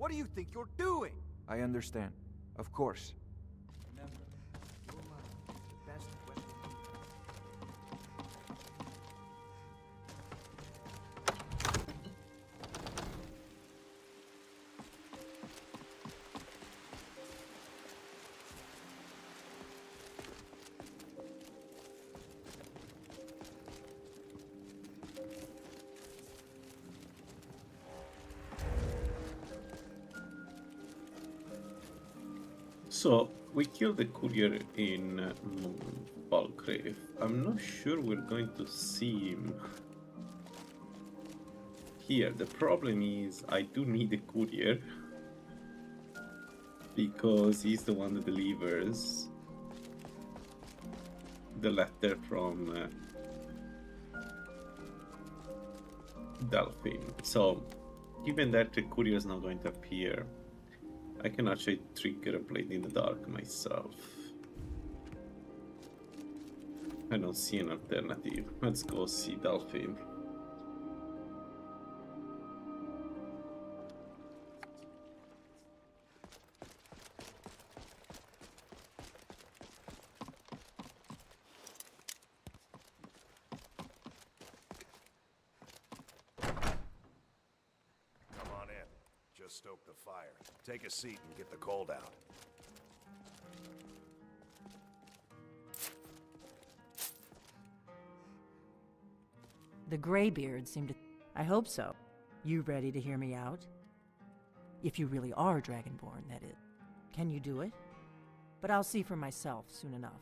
What do you think you're doing? I understand. Of course. Remember, your mind is the best weapon. So, we killed the courier in Balgrave. I'm not sure we're going to see him here. The problem is, I do need a courier because he's the one that delivers the letter from Delphine. So, given that the courier is not going to appear, I can actually trigger a blade in the dark myself. I don't see an alternative. Let's go see Delphine. Stoke the fire. Take a seat and get the cold out. The Greybeard seemed to... I hope so. You ready to hear me out? If you really are Dragonborn, that is. Can you do it? But I'll see for myself soon enough.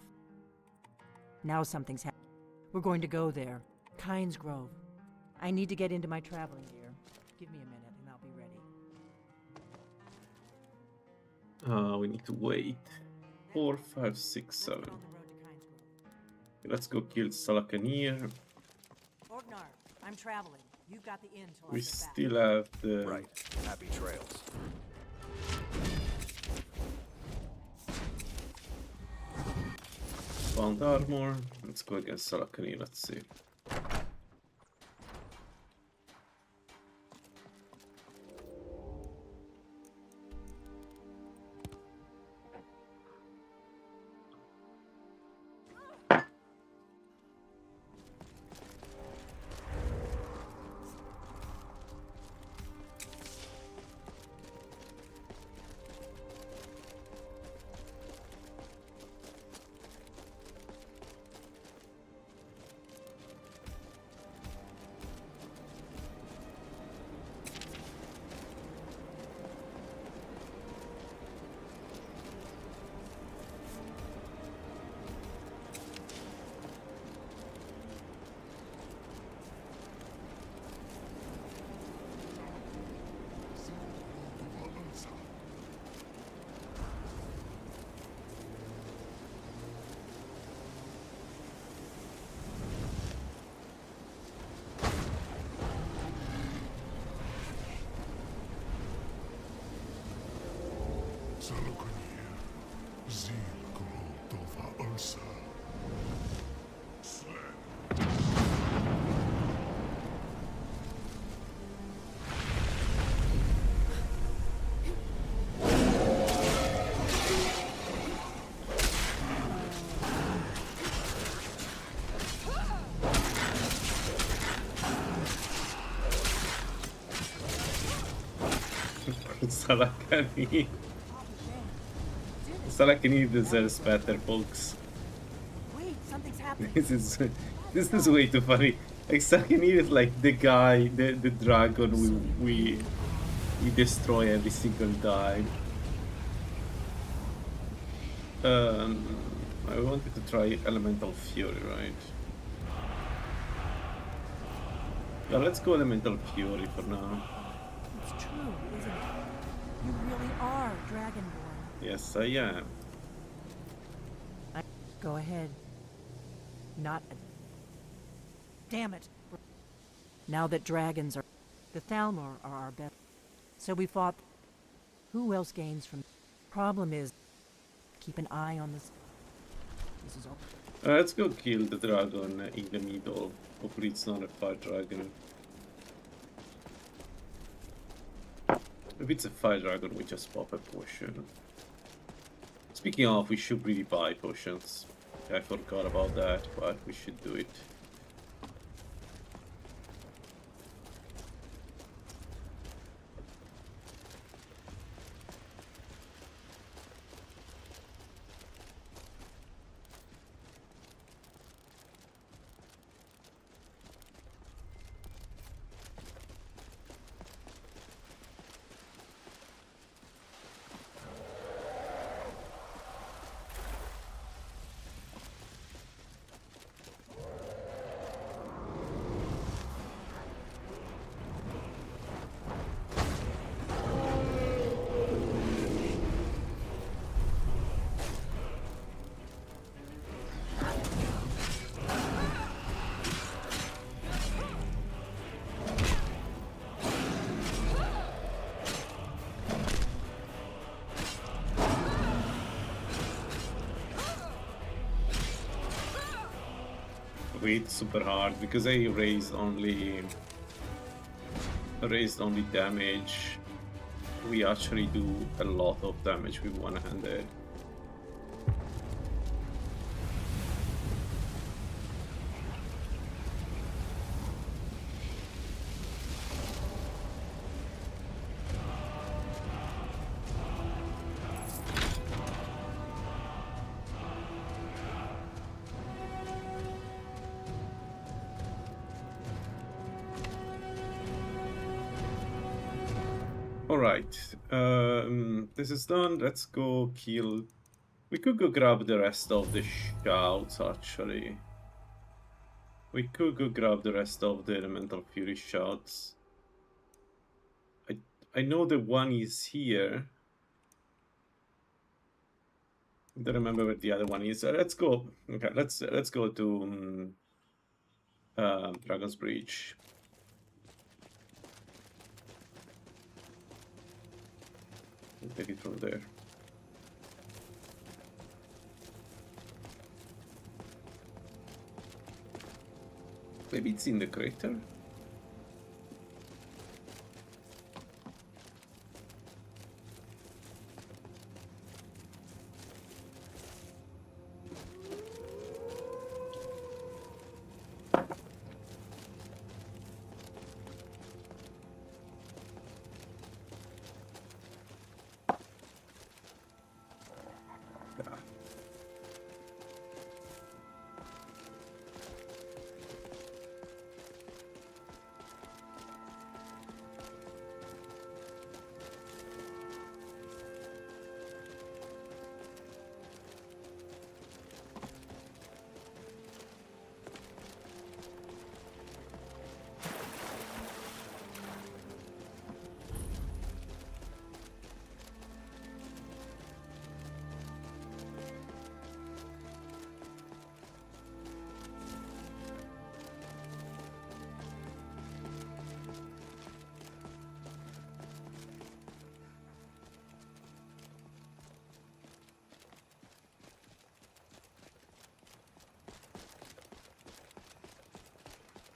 Now something's happening. We're going to go there. Kynes Grove. I need to get into my traveling gear. Give me a minute and I'll be ready. We need to wait. 4, 5, 6, 7. Let's go kill Salakanir. Orgnar, I'm traveling. You've got the inn till We I get back. still have the... Right. Happy trails. Found armor. Let's go against Salakanir, let's see. Salakanir. Salakanir deserves better, folks. Wait, something's happening. This is way too funny. Like Salakanir is like the guy, the dragon we destroy every single time. I wanted to try Elemental Fury, right? Yeah, let's go Elemental Fury for now. It's true, isn't it? You really are Dragonborn. Yes, I am. Go ahead. Not a... Damn it. Now that dragons are... The Thalmor are our best. So we fought... Who else gains from... Problem is... Keep an eye on this... This is all... Let's go kill the dragon in the middle. Hopefully it's not a fire dragon. If it's a fire dragon, we just pop a potion. Speaking of, we should really buy potions. I forgot about that, but we should do it. Wait super hard because I raised only damage. We actually do a lot of damage with one-handed. Alright, this is done. Let's go kill. We could go grab the rest of the shouts, actually. We could go grab the rest of the Elemental Fury shouts. I know the one is here. I don't remember where the other one is. Let's go. Okay, let's go to Dragon's Breach. We'll take it from there. Maybe it's in the crater?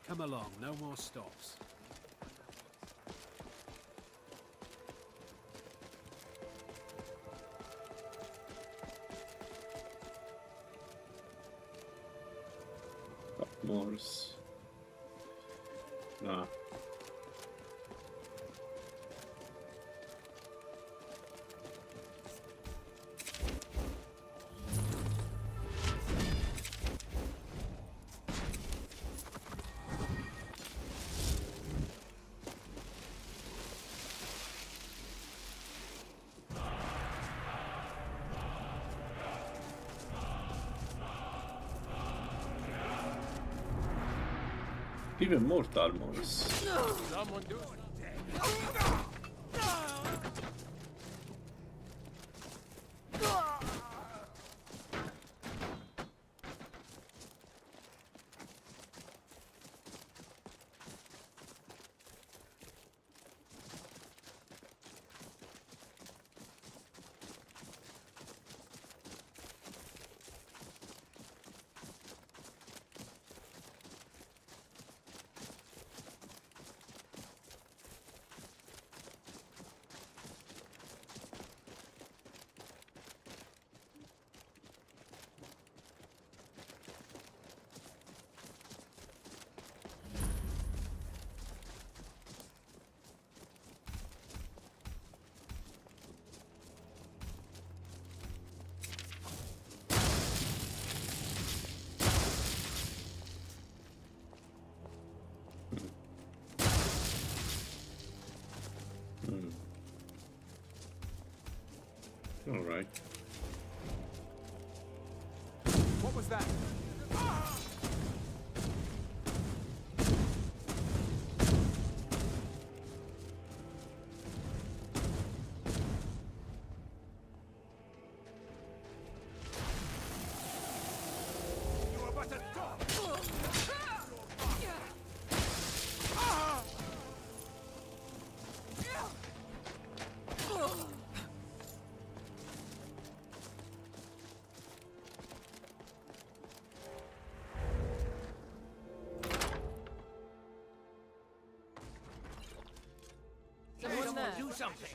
Come along, no more stops. Morse. Nah. Even more Talmors. Someone do it. All right. What was that? You were but a dog! Someone there. Do something.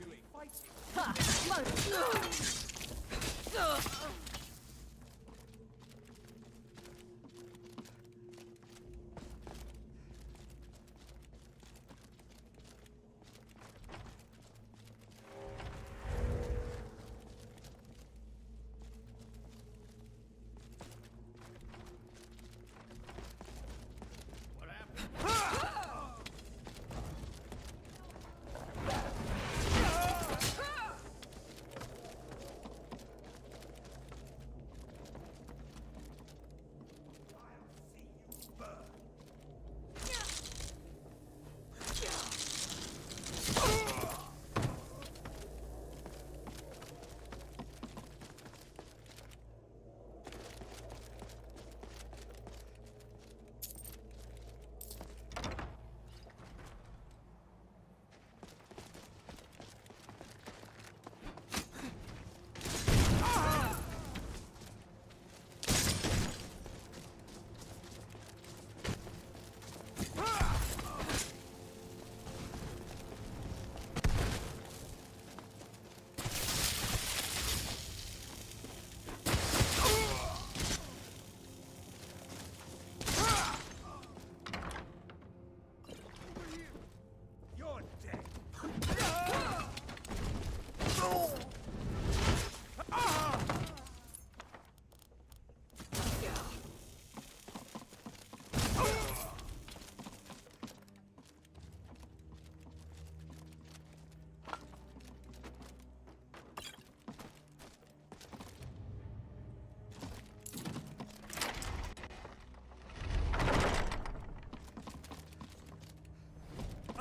You're dead!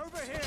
Over here!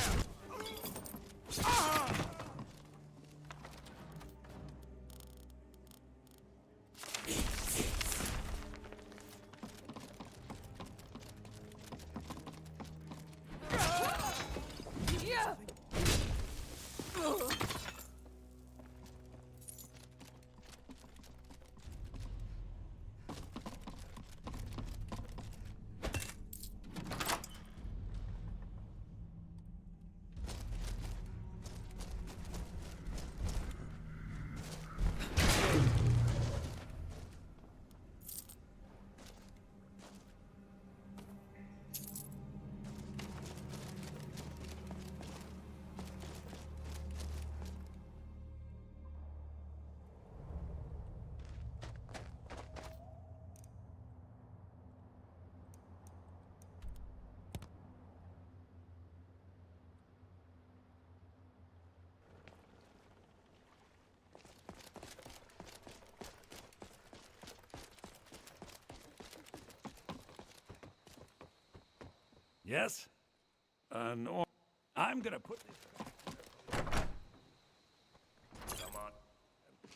Yes? No. I'm gonna put this. Come on.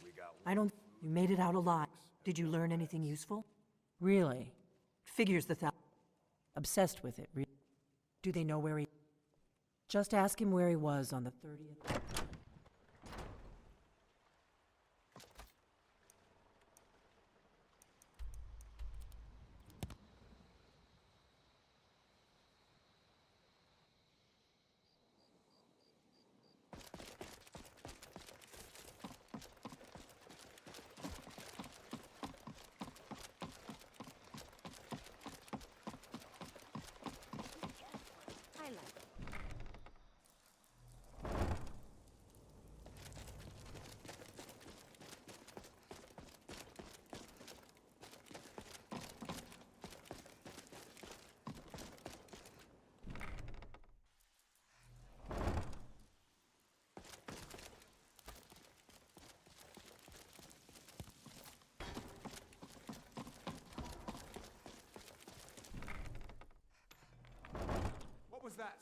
We got I don't... You made it out alive. Did you learn anything useful? Really? Figures the obsessed with it, really. Do they know where he... Just ask him where he was on the 30th. was that?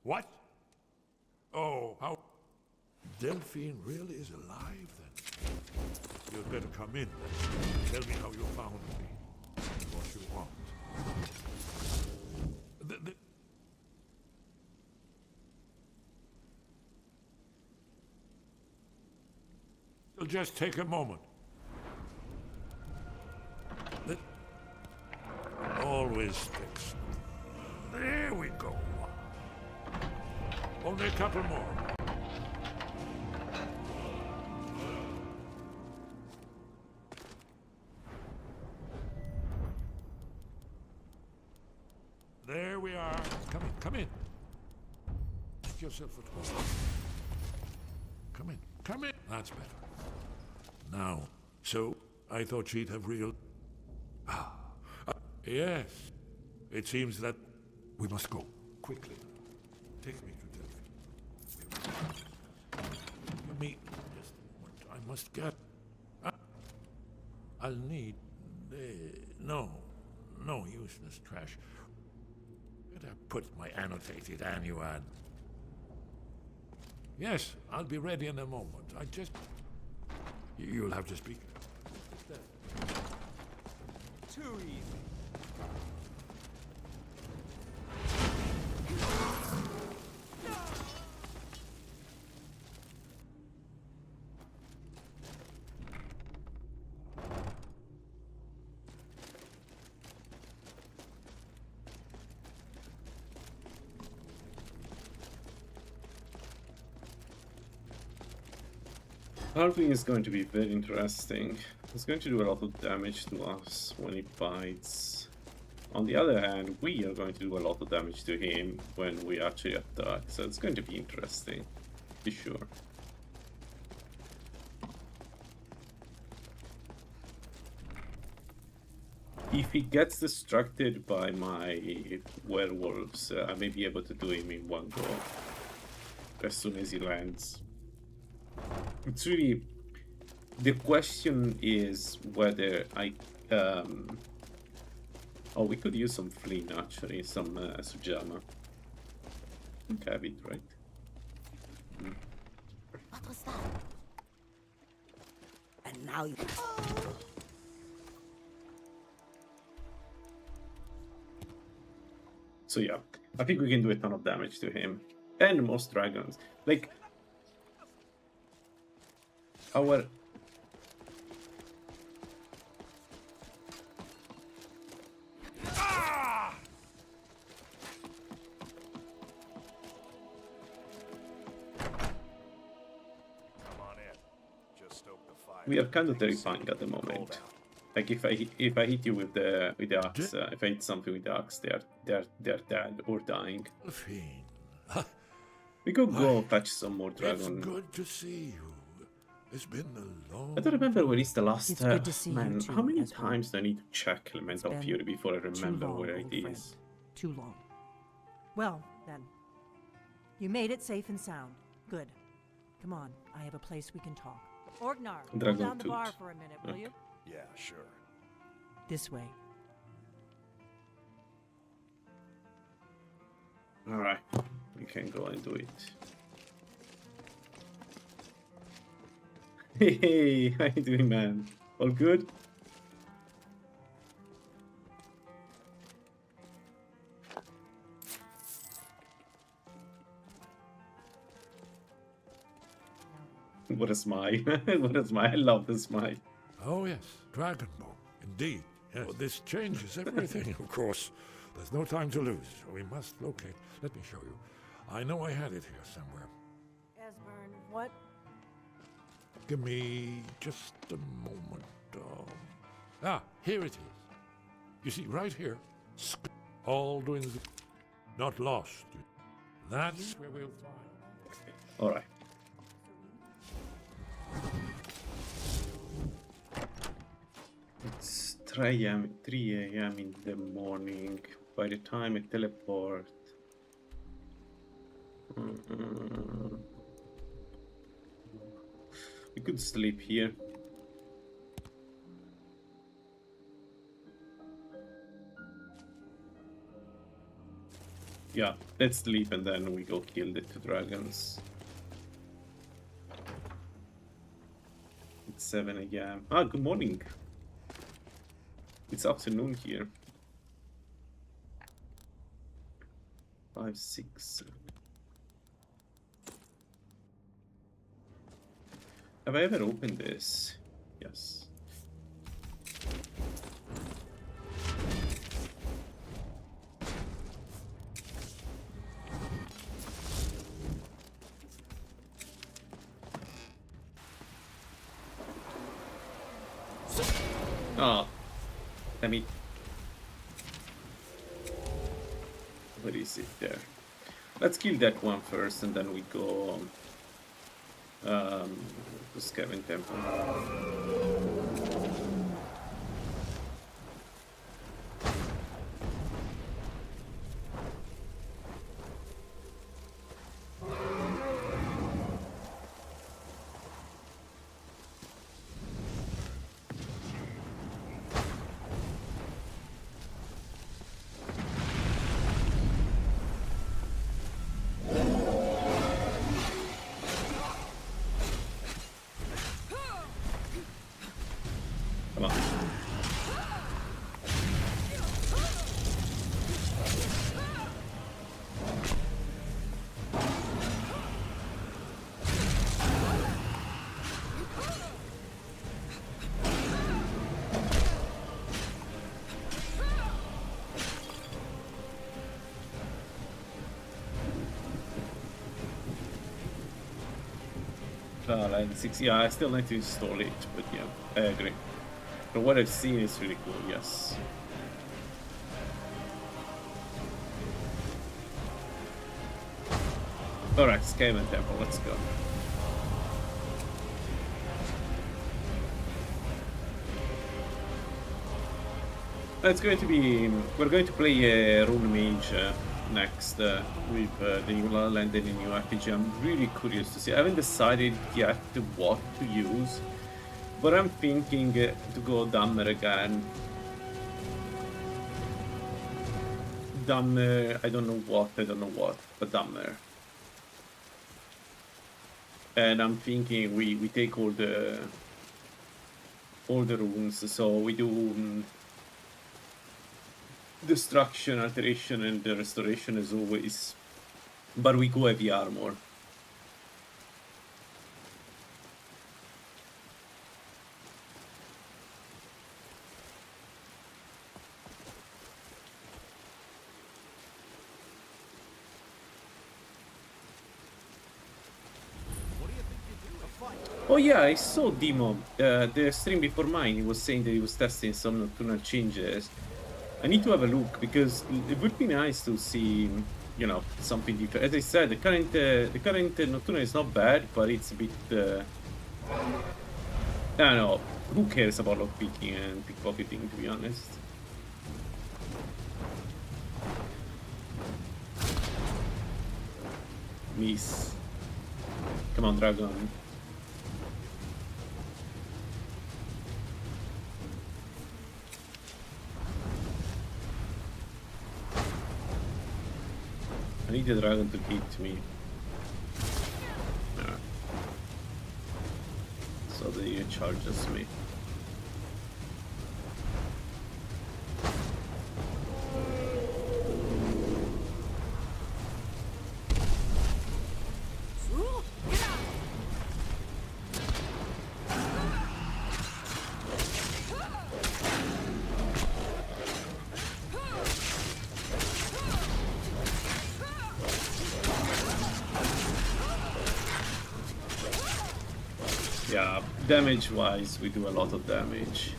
What? Oh, how... Delphine really is alive, then? You'd better come in. Tell me how you found me. And what you want. It'll just take a moment. Always sticks. There we go. Only a couple more. There we are. Come in, come in. Make yourself at home. Come in, come in. That's better. Now, so I thought she'd have real... yes. It seems that we must go quickly. Take me to Delphi. Let me just a moment. I must get. I'll need. No useless trash. Better put my annotated annuad. Yes, I'll be ready in a moment. I just. You'll have to speak. Too easy. Harvey is going to be very interesting. It's going to do a lot of damage to us when he bites. On the other hand, we are going to do a lot of damage to him when we actually attack, so it's going to be interesting, be sure. If he gets distracted by my werewolves, I may be able to do him in one go as soon as he lands. It's really... the question is whether I... oh, we could use some flint actually, some Sujama. Okay, a bit, right? What was that? And now you... So yeah, I think we can do a ton of damage to him. And most dragons. Like... our... we are kind of terrifying at the moment. Like if I hit you with the axe, if I hit something with the axe, they're dead or dying. We could go fetch some more dragon. It's good to see you. It's been a long... I don't remember where is the last... It's good to see man, you too, how many Ezra. times do I need to check Elemental Fury before I remember Too long, where it old friend. is? Too long. Well, then. You made it safe and sound. Good. Come on, I have a place we can talk. Orgnar, hold Dragon down the bar tooth. for a minute, will you? Yeah, sure. This way. Alright, we can go and do it. Hey, how you doing, man? All good? What a smile. What a smile. I love the smile. Oh yes, Dragon Bone. Indeed. Yes. Well, this changes everything, of course. There's no time to lose. We must locate. Let me show you. I know I had it here somewhere. Esbern, what? Give me just a moment. Ah, here it is. You see, right here, all doing the... Not lost. That's where we'll find. Alright. It's 3 a.m. in the morning. By the time I teleport... We could sleep here. Yeah, let's sleep and then we go kill the 2 dragons. It's 7 a.m. Ah, good morning. It's afternoon here. 5, 6. Have I ever opened this? Yes. Oh, damn it. Where is it there? Let's kill that one first and then we go to Skyrim Temple. Come on. LaLaLand 6, yeah, I still need to install it, but yeah, I agree. But what I've seen is really cool, yes. Alright, Skyrim Temple, let's go. It's going to be... We're going to play Rune Mage next with the new LaLaLand and the new RPG. I'm really curious to see. I haven't decided yet what to use, but I'm thinking to go Dammer again. Dammer, I don't know what, but Dammer. And I'm thinking we take all the runes, so we do destruction, alteration, and the restoration as always, but we go heavy armor. Oh yeah, I saw Demo, the stream before mine. He was saying that he was testing some nocturnal changes. I need to have a look because it would be nice to see, you know, something different. As I said, the current nocturnal is not bad, but it's a bit. I don't know. Who cares about lockpicking and pickpocketing, to be honest? Miss. Come on, Dragon. I need the dragon to hit me. Alright. So that he charges me. Yeah, damage-wise, we do a lot of damage.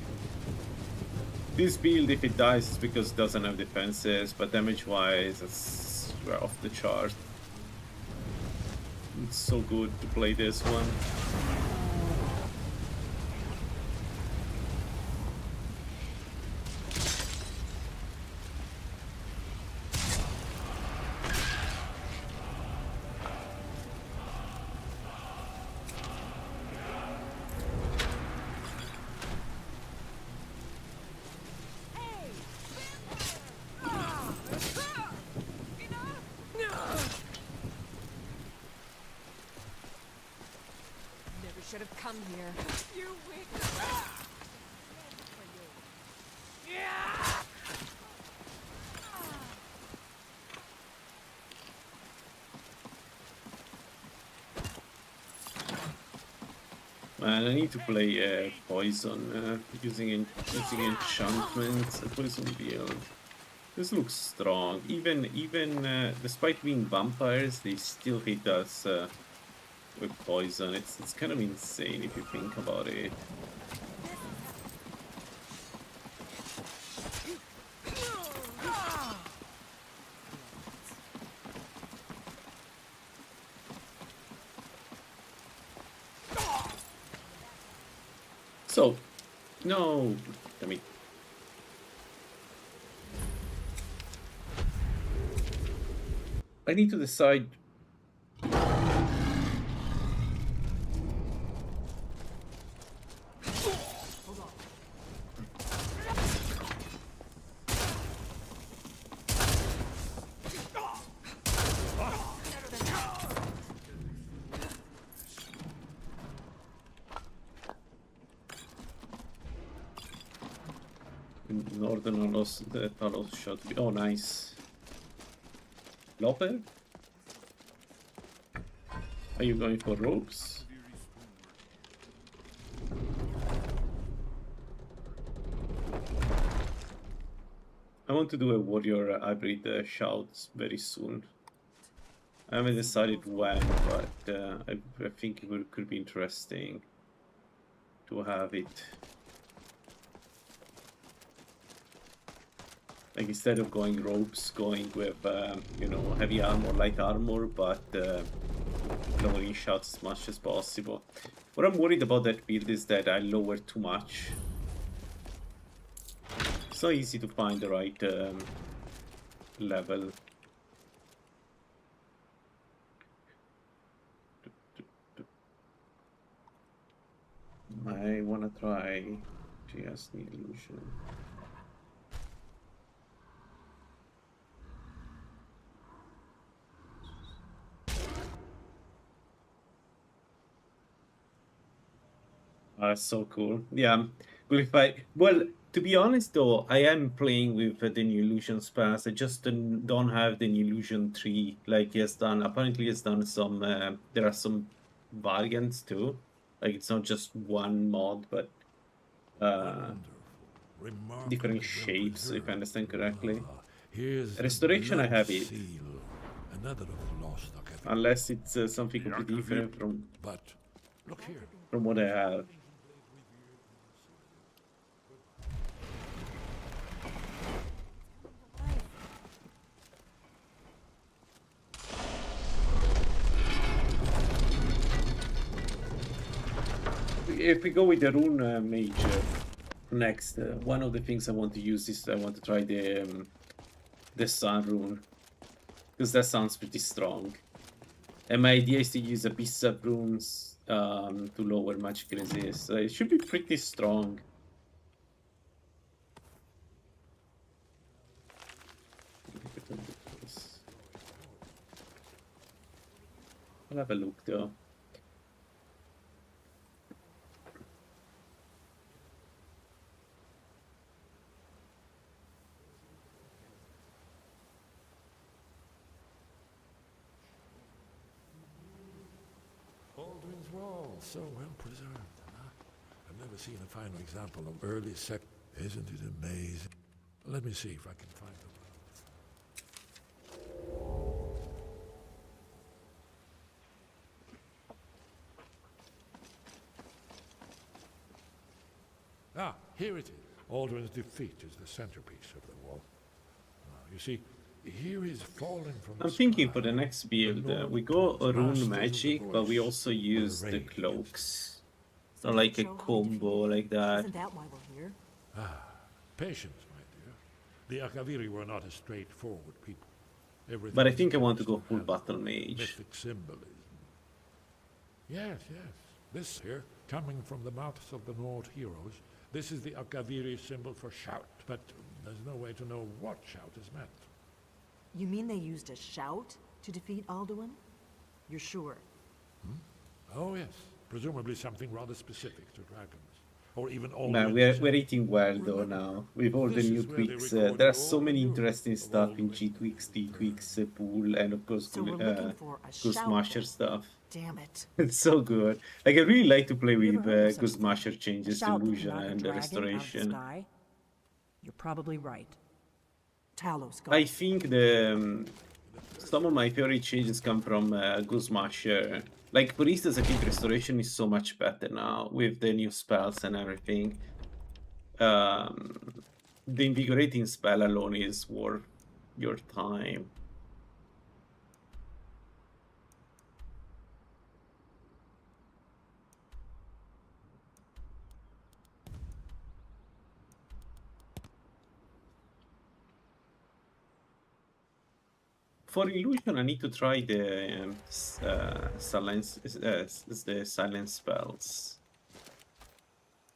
This build, if it dies, it's because it doesn't have defenses, but damage-wise, it's off the chart. It's so good to play this one. Should have come here. You weak. Man, I need to play poison using enchantments. A poison build. This looks strong. Even despite being vampires, they still hit us with poison. It's kind of insane if you think about it. So, no, I mean, I need to decide. Northern Talos, the Talos shot. Oh, nice. Loper? Are you going for rogues? I want to do a warrior hybrid shouts very soon. I haven't decided when, but I think it could be interesting to have it. Like instead of going ropes, going with you know, heavy armor, light armor, but lowering shots as much as possible. What I'm worried about that build is that I lower too much. It's not easy to find the right level. I wanna try just the illusion. That's so cool. Yeah. Well, to be honest though, I am playing with the new Illusions Pass. I just don't have the new Illusion 3 like he has done. Apparently he has done some, there are some variants too. Like it's not just one mod, but different shapes, if I understand correctly. Restoration, I have it. Unless it's something completely different from what I have. If we go with the rune mage next, one of the things I want to use is I want to try the sun rune, because that sounds pretty strong. And my idea is to use a Ep5 runes to lower magic resist. It should be pretty strong. I'll have a look though. Baldwin's Wall, so well preserved. I've never seen a finer example of early sect. Isn't it amazing? Let me see if I can find the Ah, here it is. Alduin's defeat is the centerpiece of the wall. You see, here is fallen from the I'm thinking sky. for the next build, Lord we go Gods, masters rune of the magic, but we voice, also the use the rage cloaks. It's not like a combo like that. Isn't that why we're here? Patience, my dear. The Akaviri were not a straightforward people. Everything But I is think I want to go cast full in battle hands of mage. Mythic symbolism. Yes, yes. This here, coming from the mouths of the Nord heroes, this is the Akaviri symbol for shout, but there's no way to know what shout is meant. You mean they used a shout to defeat Alduin? You're sure? Oh yes, presumably something rather specific to dragons. Or even all. Man, we're eating well though now. With all the This new is where they tweaks, record there are all so the many news interesting of stuff all in the G tweaks, D tweaks, pool, and of course So we're looking for a Ghost shout Smasher then. stuff. Damn it. It's so good. Like I really like to play You with ever heard of such a Ghost thing? Smasher A changes, shout that can illusion, knock a and dragon restoration. Out of the sky? You're probably right. Talos got I it. think some of my favorite changes come from Ghost Smasher. Like for instance, I think restoration is so much better now with the new spells and everything. The invigorating spell alone is worth your time. For illusion, I need to try the silence spells.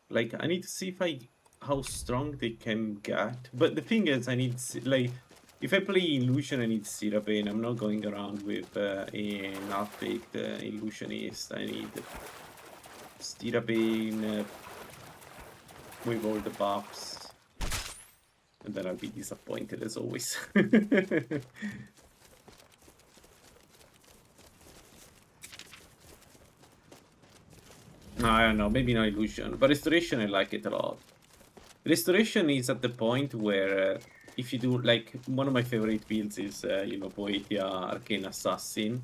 Like I need to see how strong they can get. But the thing is, I need like if I play illusion, I need Sirabane. I'm not going around with an half-baked illusionist. I need Stirabane with all the buffs, and then I'll be disappointed as always. No, I don't know, maybe not illusion, but restoration I like it a lot. Restoration is at the point where if you do like one of my favorite builds is you know, Boetia Arcane Assassin,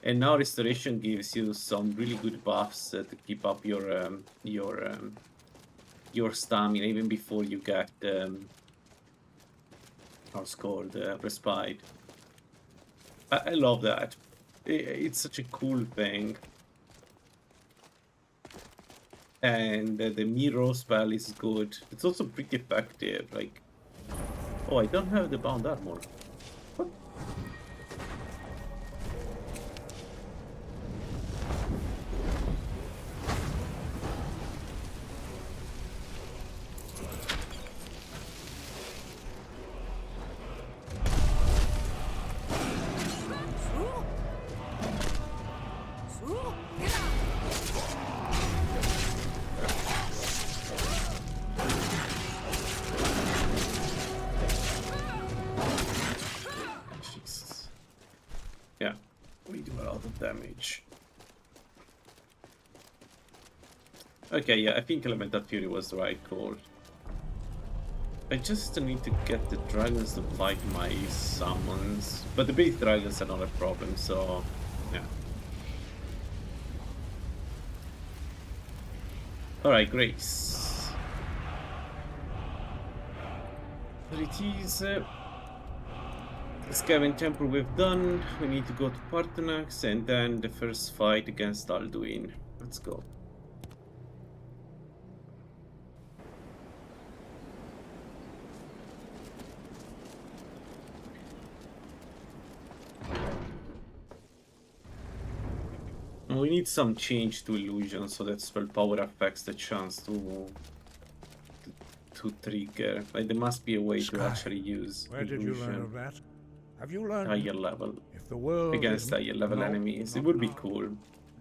and now restoration gives you some really good buffs to keep up your stamina even before you get how it's called, respite. I love that. It's such a cool thing. And the mirror spell is good. It's also pretty effective. Like, oh, I don't have the bound armor. What? Jesus. Yeah, we do a lot of damage. Okay, yeah, I think Elemental Fury was the right call. I just need to get the dragons to fight my summons. But the big dragons are not a problem, so yeah. Alright, Grace. There it is. The Skyrim Temple we've done. We need to go to Parthenax and then the first fight against Alduin. Let's go. We need some change to illusion so that spell power affects the chance to trigger. Like there must be a way to actually use Where did you learn illusion of that? Have you learned higher level if the world against is higher level no, enemies? It not would be now. cool.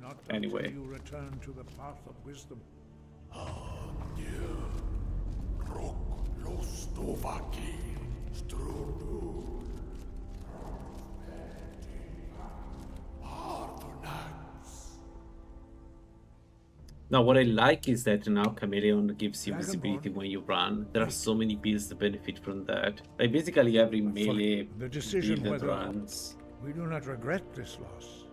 Not Anyway. until you return to the path of wisdom. Now, what I like is that now Chameleon gives you visibility when you run. There are so many builds that benefit from that. Like basically every melee The decision build that whether runs. we do not regret this loss.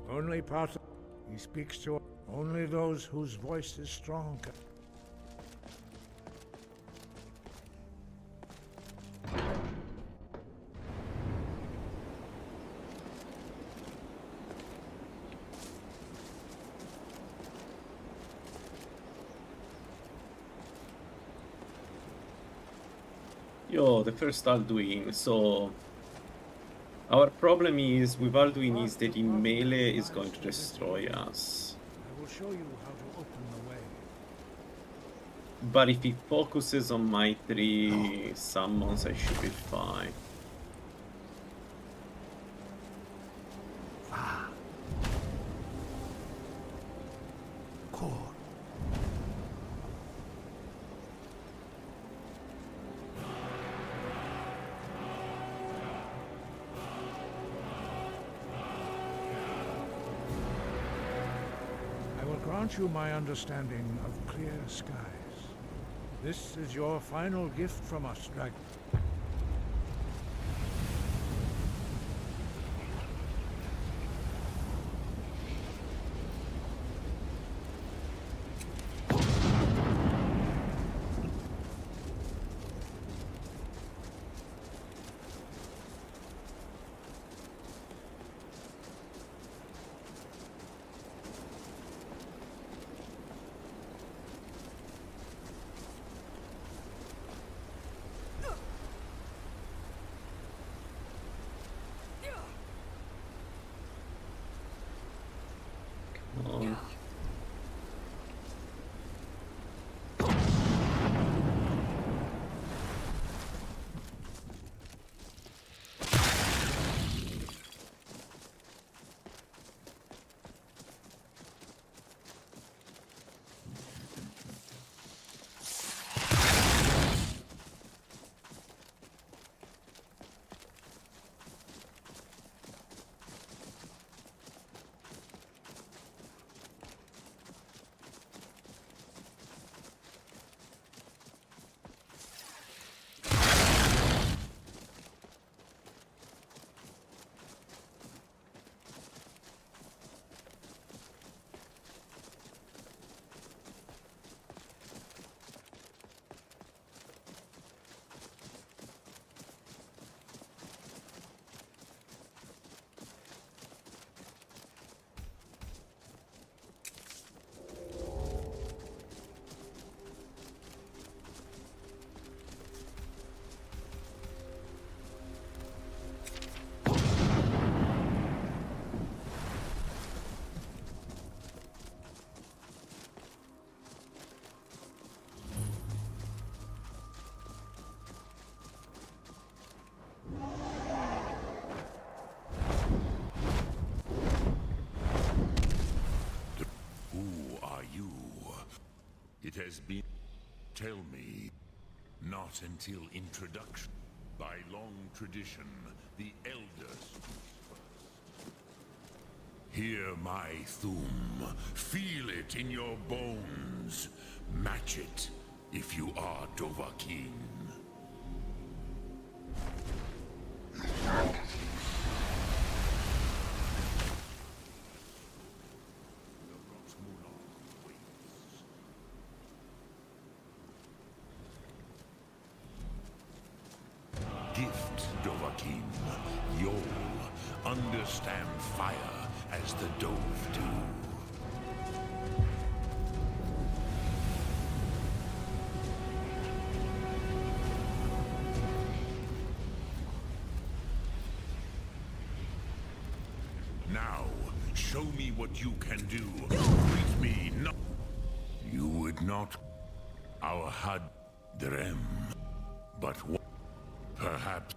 Only part of he speaks to only those whose voice is strong. Yo, the first Alduin. So our problem is with Alduin is that in melee is going to destroy us. I will show you how to open the way. But if he focuses on my 3 summons, I should be fine. Core. I will grant you my understanding of clear skies. This is your final gift from us, Dragon. It has been... Tell me. Not until introduction. By long tradition, the elders... Hear my thum. Feel it in your bones. Match it, if you are Dovahkiin. Gift, Dovahkiin. You'll understand fire as the Dove do. Now, show me what you can do. Treat me not... You would not... Our had Drem. But what... Perhaps...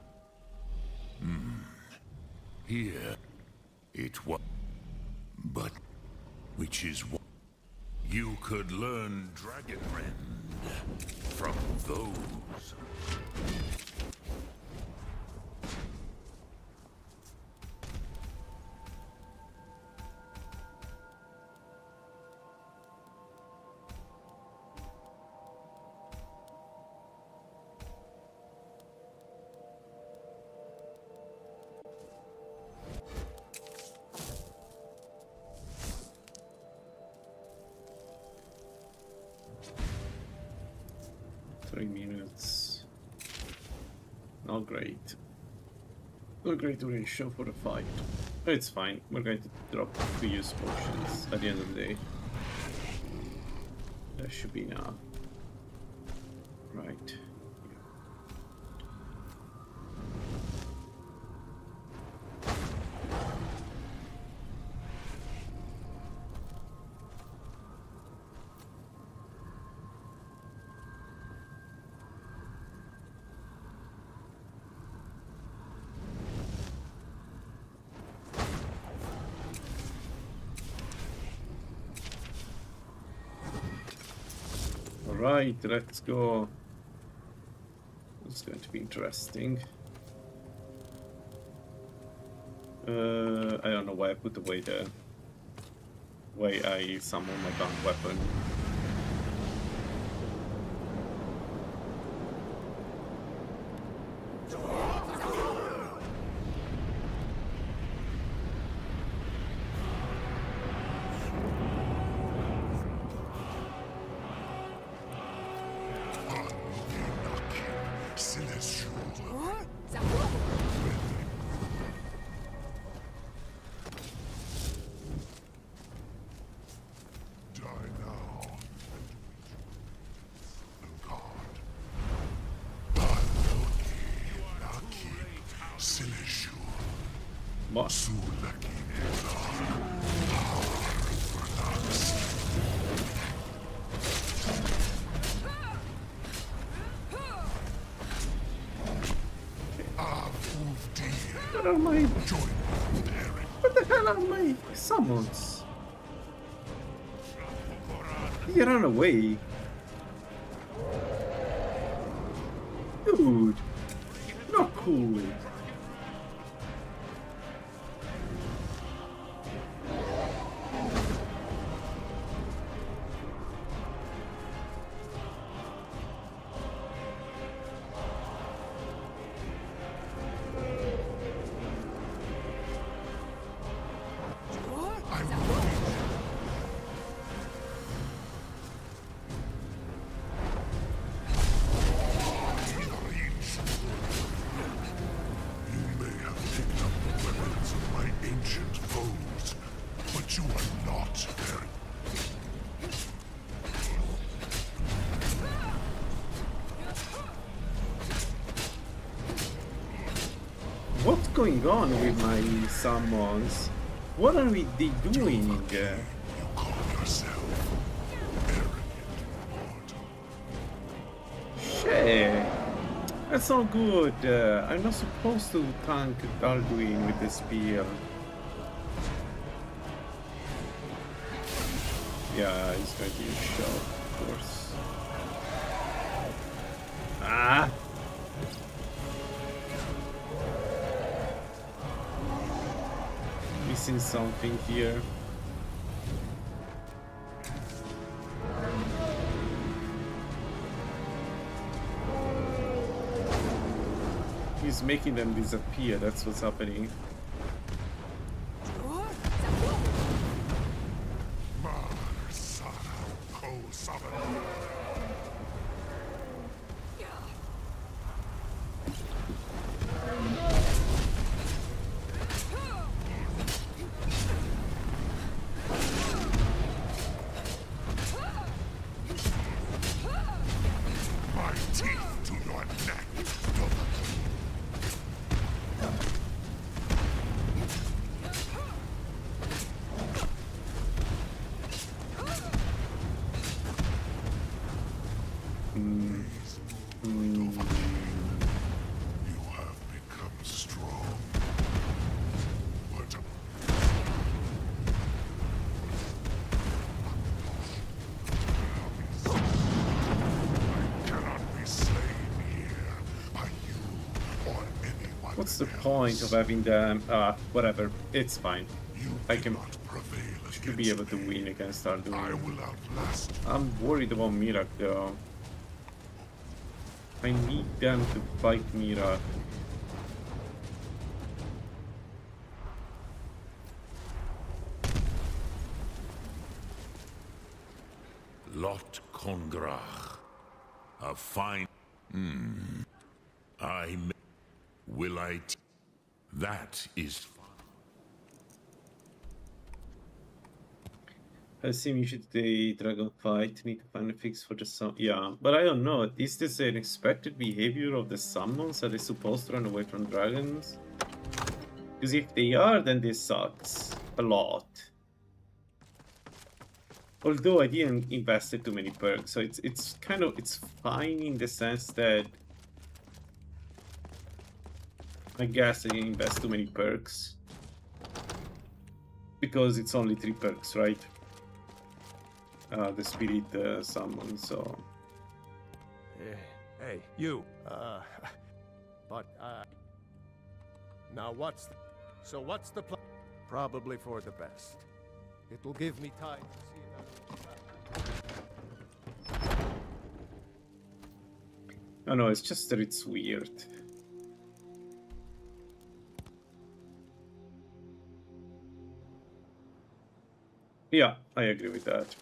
Here... It was... But... Which is what... You could learn Dragon Rend... From those... Not great. Not great duration for the fight. It's fine. We're going to drop 3 use potions at the end of the day. That should be enough. Right. Alright, let's go. It's going to be interesting. I don't know why I put away the way I summon my gun weapon. What? Where are my... What the hell are my summons? He ran away. Dude. Not cool. What's going on with my summons? What are they doing? You call yourself Shit. That's not good. I'm not supposed to tank Alduin with this spear. Yeah, he's going to use shell, of course. Ah! Missing something here. He's making them disappear, that's what's happening. What's the point of having them? Whatever. It's fine. I should be able to win against Alduin. I'm worried about Mirak though. I need them to fight Mirak. Lot Kongrach. A fine... Will I... That is... I assume you should do the dragon fight. Need to find a fix for the summon. Yeah, but I don't know. Is this an expected behavior of the summons? Are they supposed to run away from dragons? Because if they are, then this sucks a lot. Although I didn't invest too many perks, so it's fine in the sense that I guess I didn't invest too many perks because it's only 3 perks, right? The spirit summon, so Hey, you. Now what's the plan? Probably for the best. It will give me time to see that. Oh no, it's just that it's weird. Yeah, I agree with that.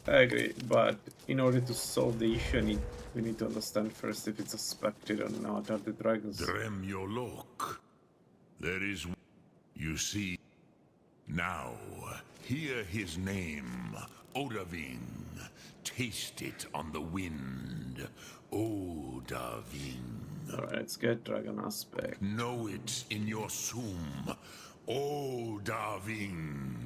I agree, but in order to solve the issue, we need to understand first if it's suspected or not. Are the dragons? Dremyolok. There is... You see... Now, hear his name. Odaving. Taste it on the wind. Odaving. Alright, let's get dragon aspect. Know it in your sum. Odaving.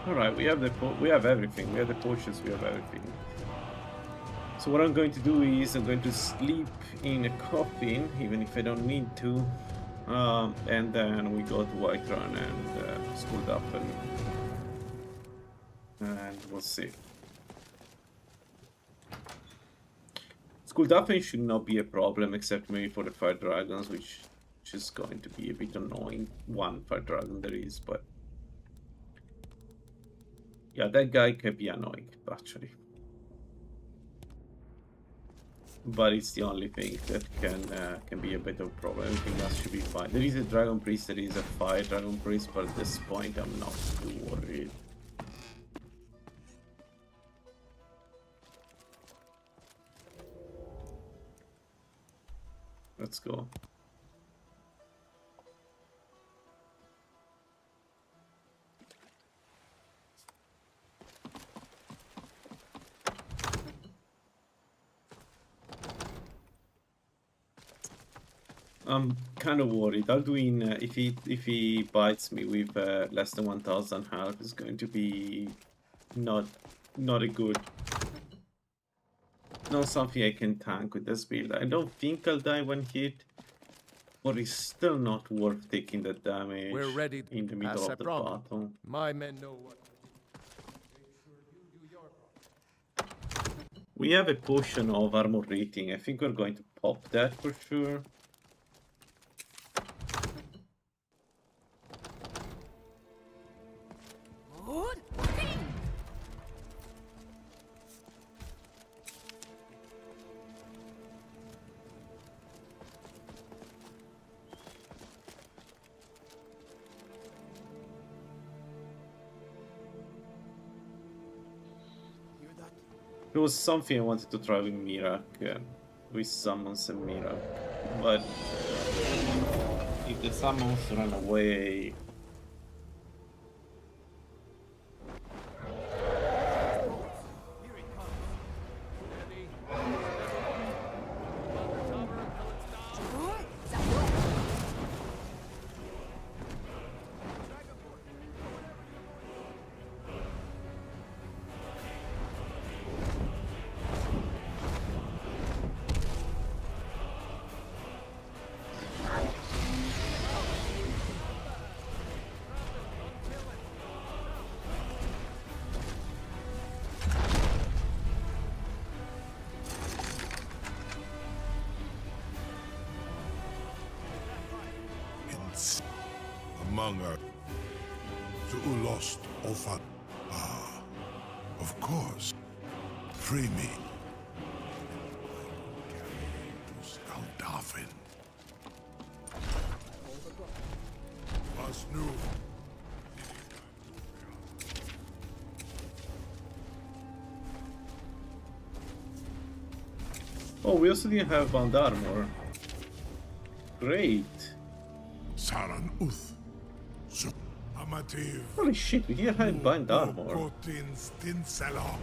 Alright, we have everything. We have the potions, we have everything. So what I'm going to do is I'm going to sleep in a coffin, even if I don't need to. And then we go to Whiterun and School up and we'll see. School Daphne should not be a problem, except maybe for the fire dragons, which is going to be a bit annoying. One fire dragon there is, but yeah, that guy can be annoying actually. But it's the only thing that can be a bit of a problem. Everything else should be fine. There is a dragon priest, there is a fire dragon priest, but at this point I'm not too worried. Let's go. I'm kind of worried. Alduin, if he bites me with less than 1,000 health, is going to be not a good. Not something I can tank with this build. I don't think I'll die one hit, but it's still not worth taking the damage. We're ready, in the middle of the battle. My men know what. Make sure you do your part. We have a potion of armor rating. I think we're going to pop that for sure. There was something I wanted to try with Mirak, with summons and Mirak, but if the summons run away... Among us, to lost orphan. Ah, of course. Free me. Skaldafin. Was new. Oh, we also didn't have bound armor. Great. Saran Uth. Amativ. Holy shit, we didn't have bound armor. Kotin Stinselok.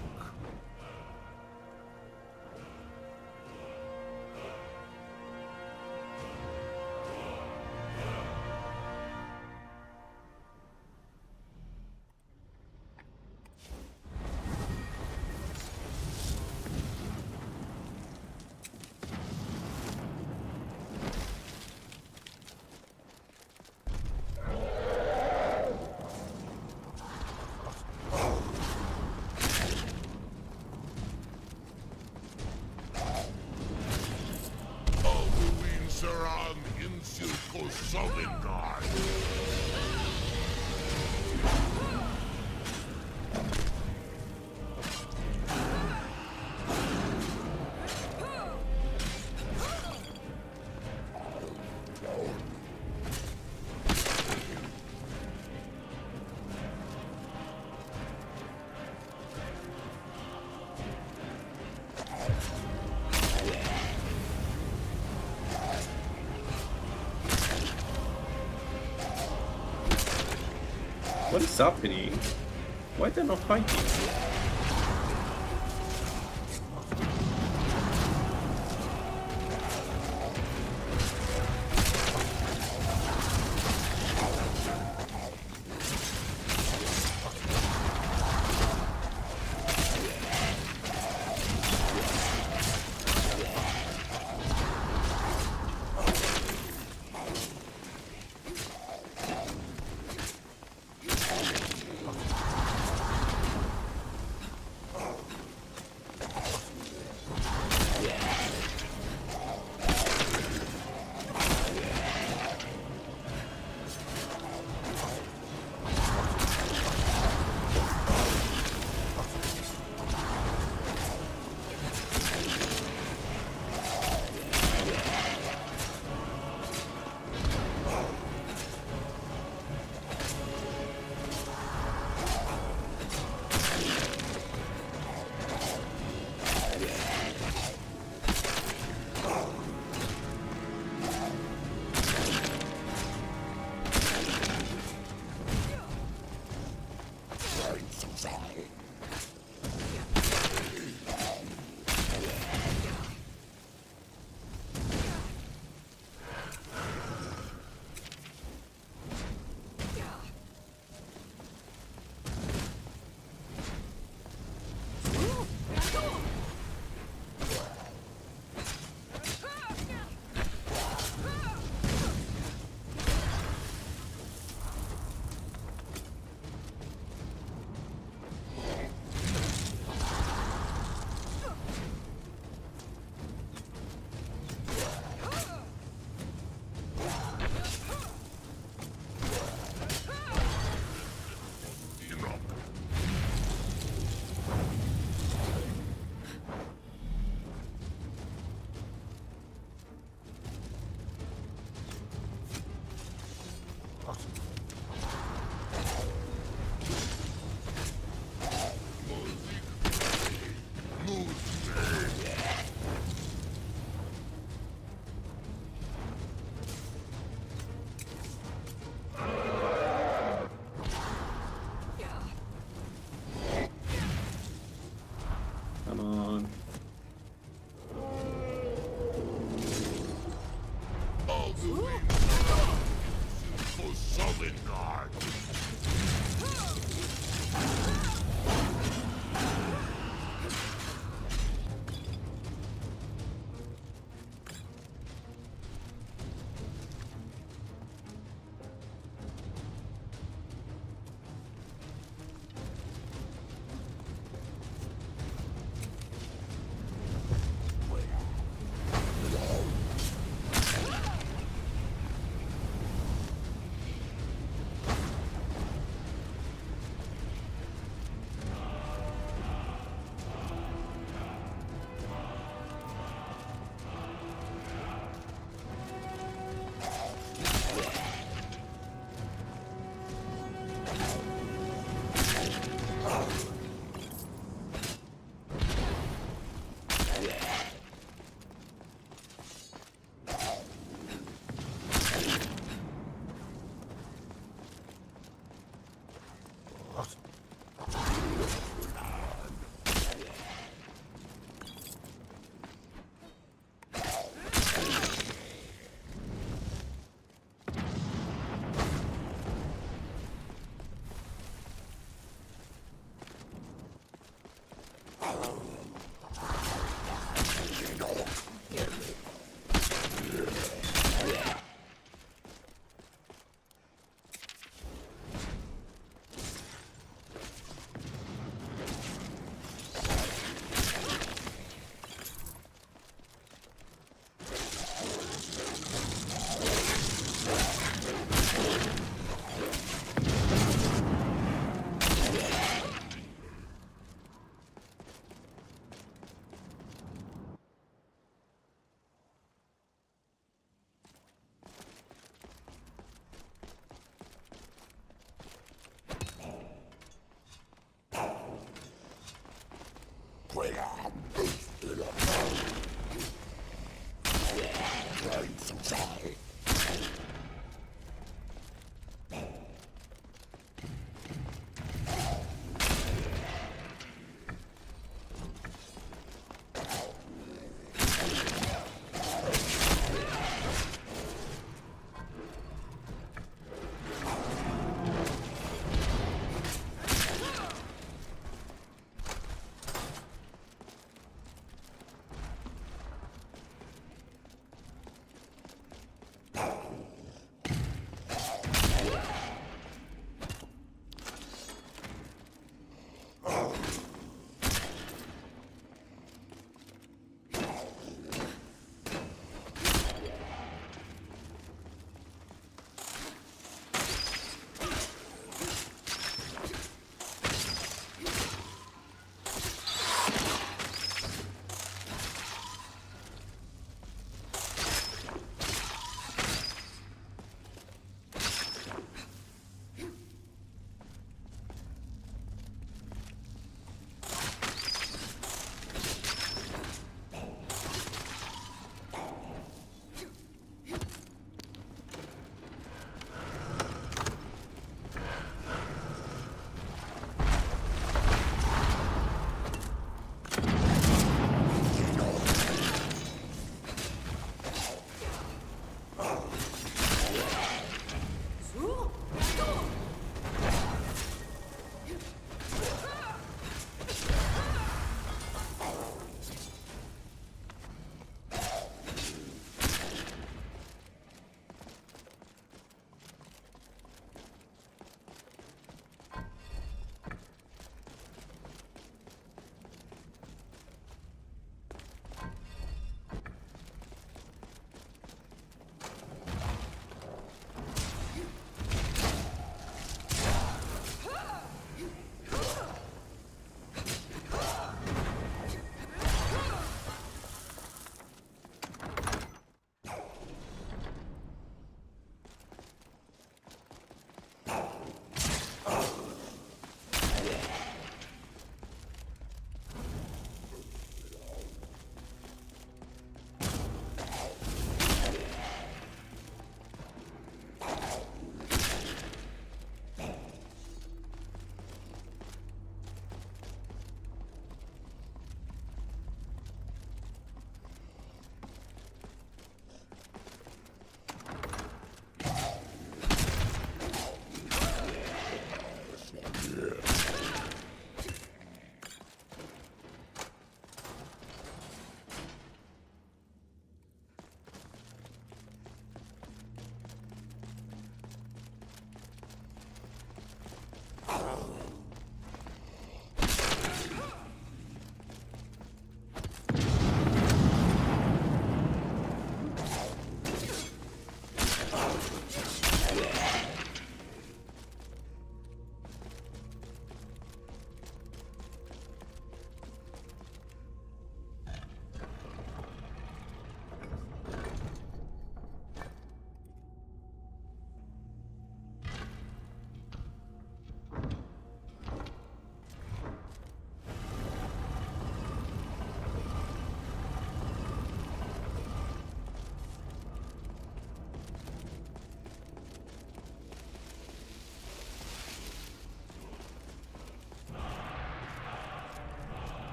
What is happening? Why they're not fighting?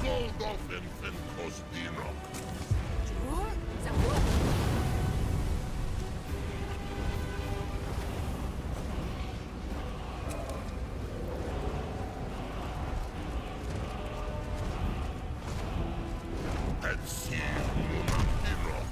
Goldolphin Finkos Dinok. And see Dinok.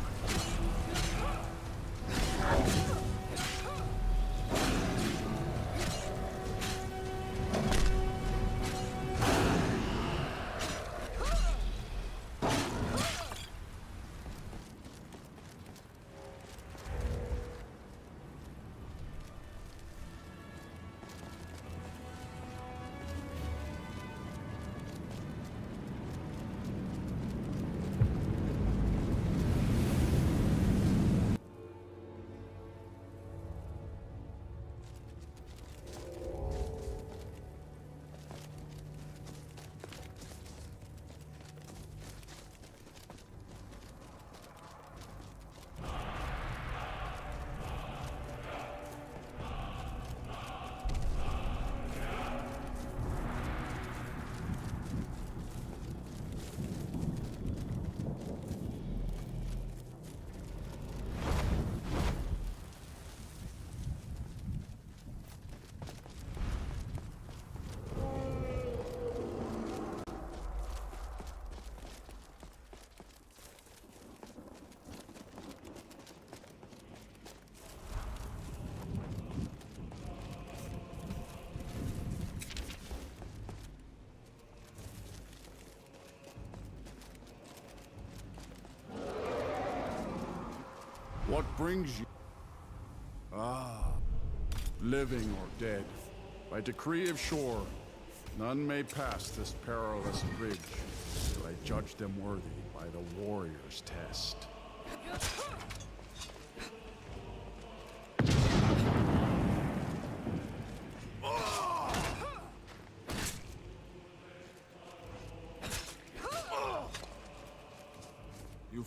What brings you? Ah, living or dead, by decree of shore, none may pass this perilous bridge till I judge them worthy by the warrior's test. You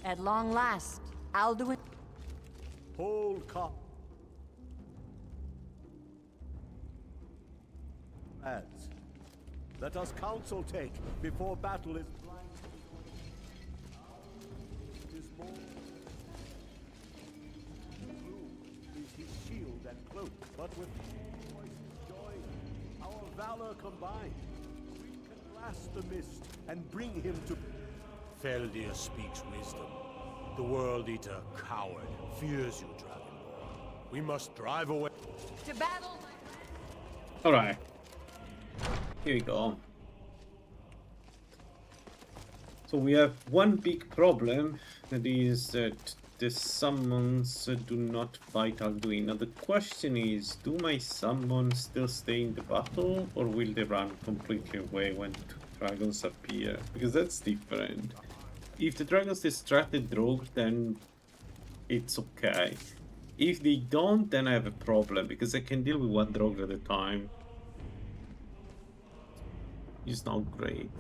At long last, Alduin. Hold calm. Lads, let us counsel take before battle is blind. It is more. Blue is his shield and cloak, but with voices joined, our valor combined, we can blast the mist and bring him to. Feldir speaks wisdom. The World Eater, coward, fears you, Dragonborn. We must drive away. To battle! Alright. Here we go. So we have one big problem, that is that the summons do not fight Alduin. Now the question is, do my summons still stay in the battle, or will they run completely away when dragons appear, because that's different. If the dragons distract the rogue, then it's okay. If they don't, then I have a problem, because I can deal with one rogue at a time. It's not great.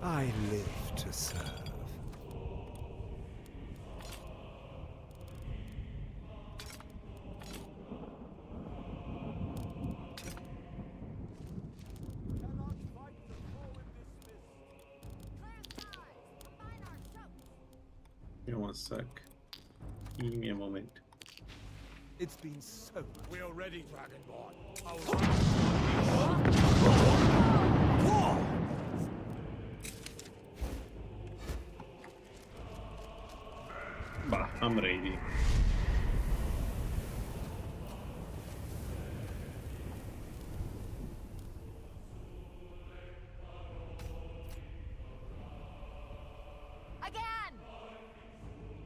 I live to serve. Give me one sec. Give me a moment. It's been so. We are ready, Dragonborn. Bah, I'm ready.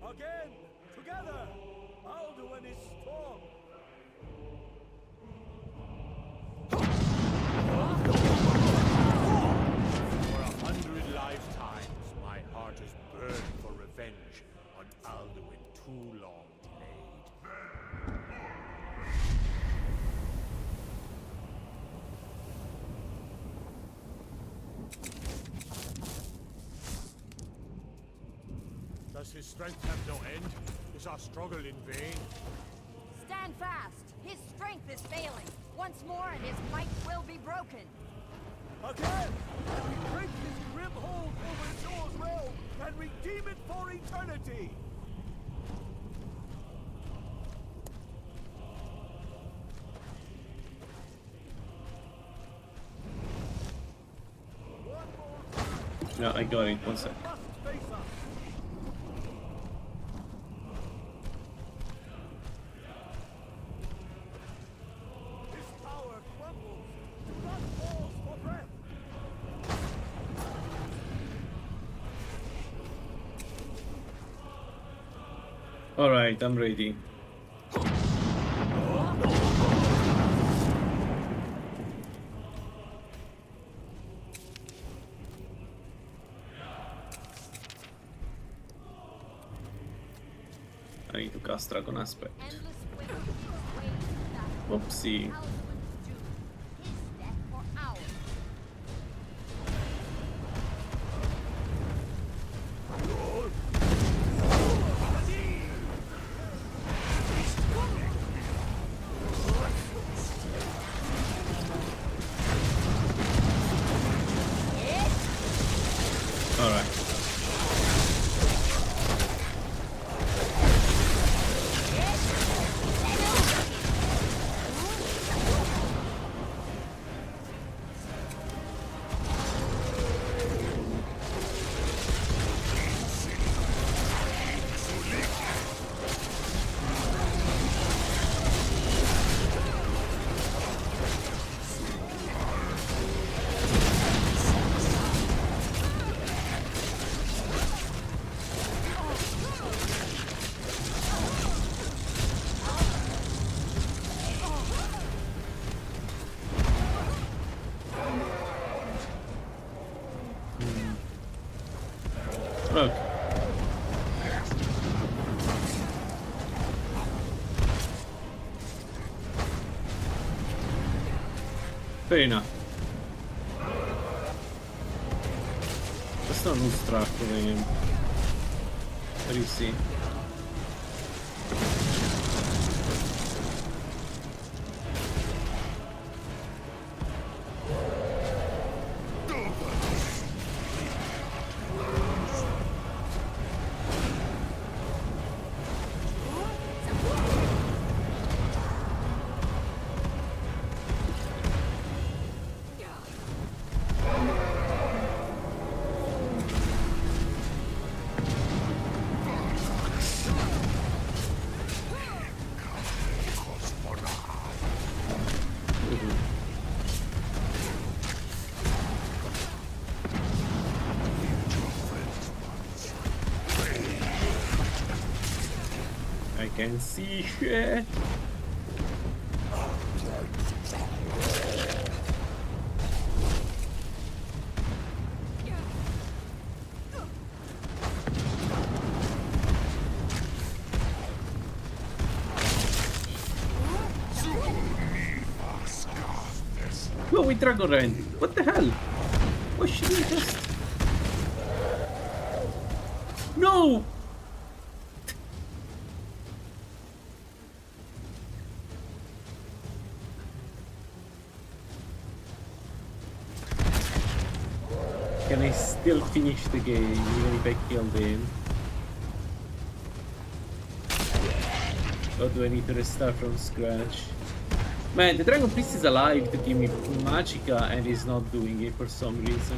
Again! Together! Alduin is strong! For 100 lifetimes, my heart has burned for revenge on Alduin too long delayed. Does his strength have no end? Is our struggle in vain? Stand fast! His strength is failing. Once more and his might will be broken. Again! And we break his grim hold over Shor's realm and redeem it for eternity! Yeah, I got it. One sec. Alright, I'm ready. I need to cast Dragon Aspect. Whoopsie. Look. Fair enough. Let's not lose track of him. What do you see? I can see shit. with Dragon Rend. What the hell? What should we just... No! Can I still finish the game even if I killed him? Or do I need to restart from scratch? Man, the Dragon Priest is alive to give me Magicka and he's not doing it for some reason.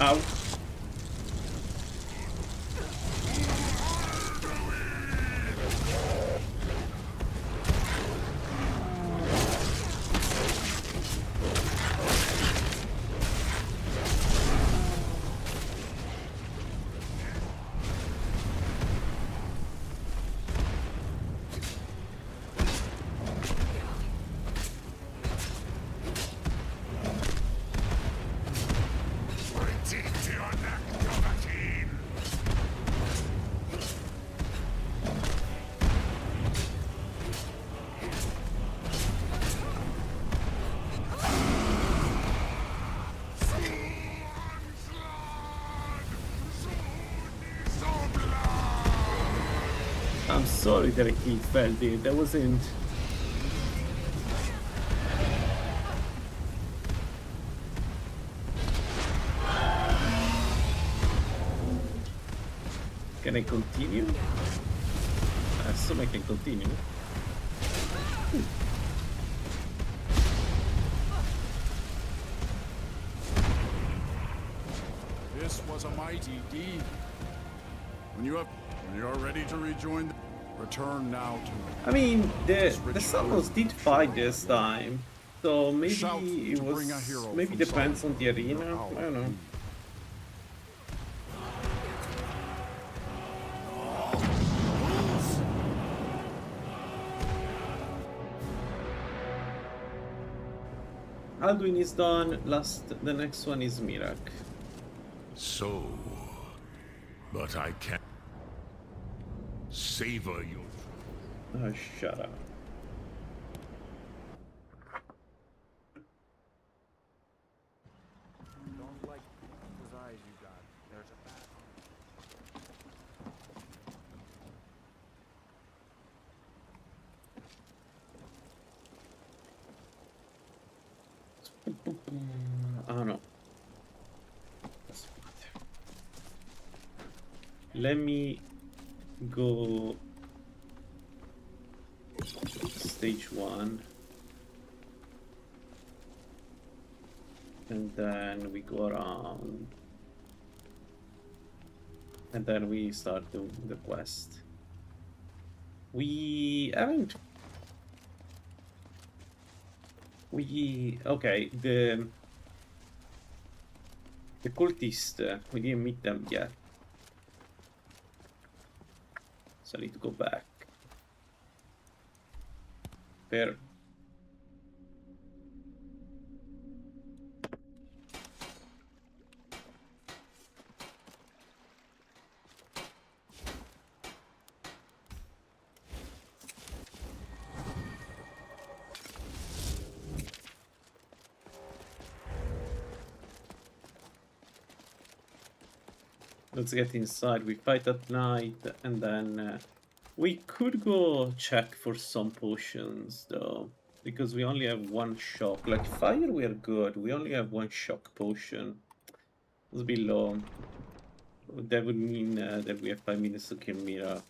Ow. I'm sorry that he fell, dude. That wasn't... Can I continue? I assume I can continue. This was a mighty deed. When you are ready to rejoin, return now to me. I mean, the Summons did fight this time, so maybe it was... Maybe depends on the arena, I don't know. Alduin is done, the next one is Mirak. So, but I can't savor your... Oh, shut up. Don't like those eyes you got. There's a bad... I don't know. Let me go stage 1 and then we go around and then we start doing the quest. We haven't... Okay, the cultist, we didn't meet them yet. So I need to go back. There. Let's get inside. We fight at night and then we could go check for some potions though, because we only have one shock. Like fire we are good, we only have one shock potion. It's a bit low. That would mean that we have 5 minutes to kill Mirak.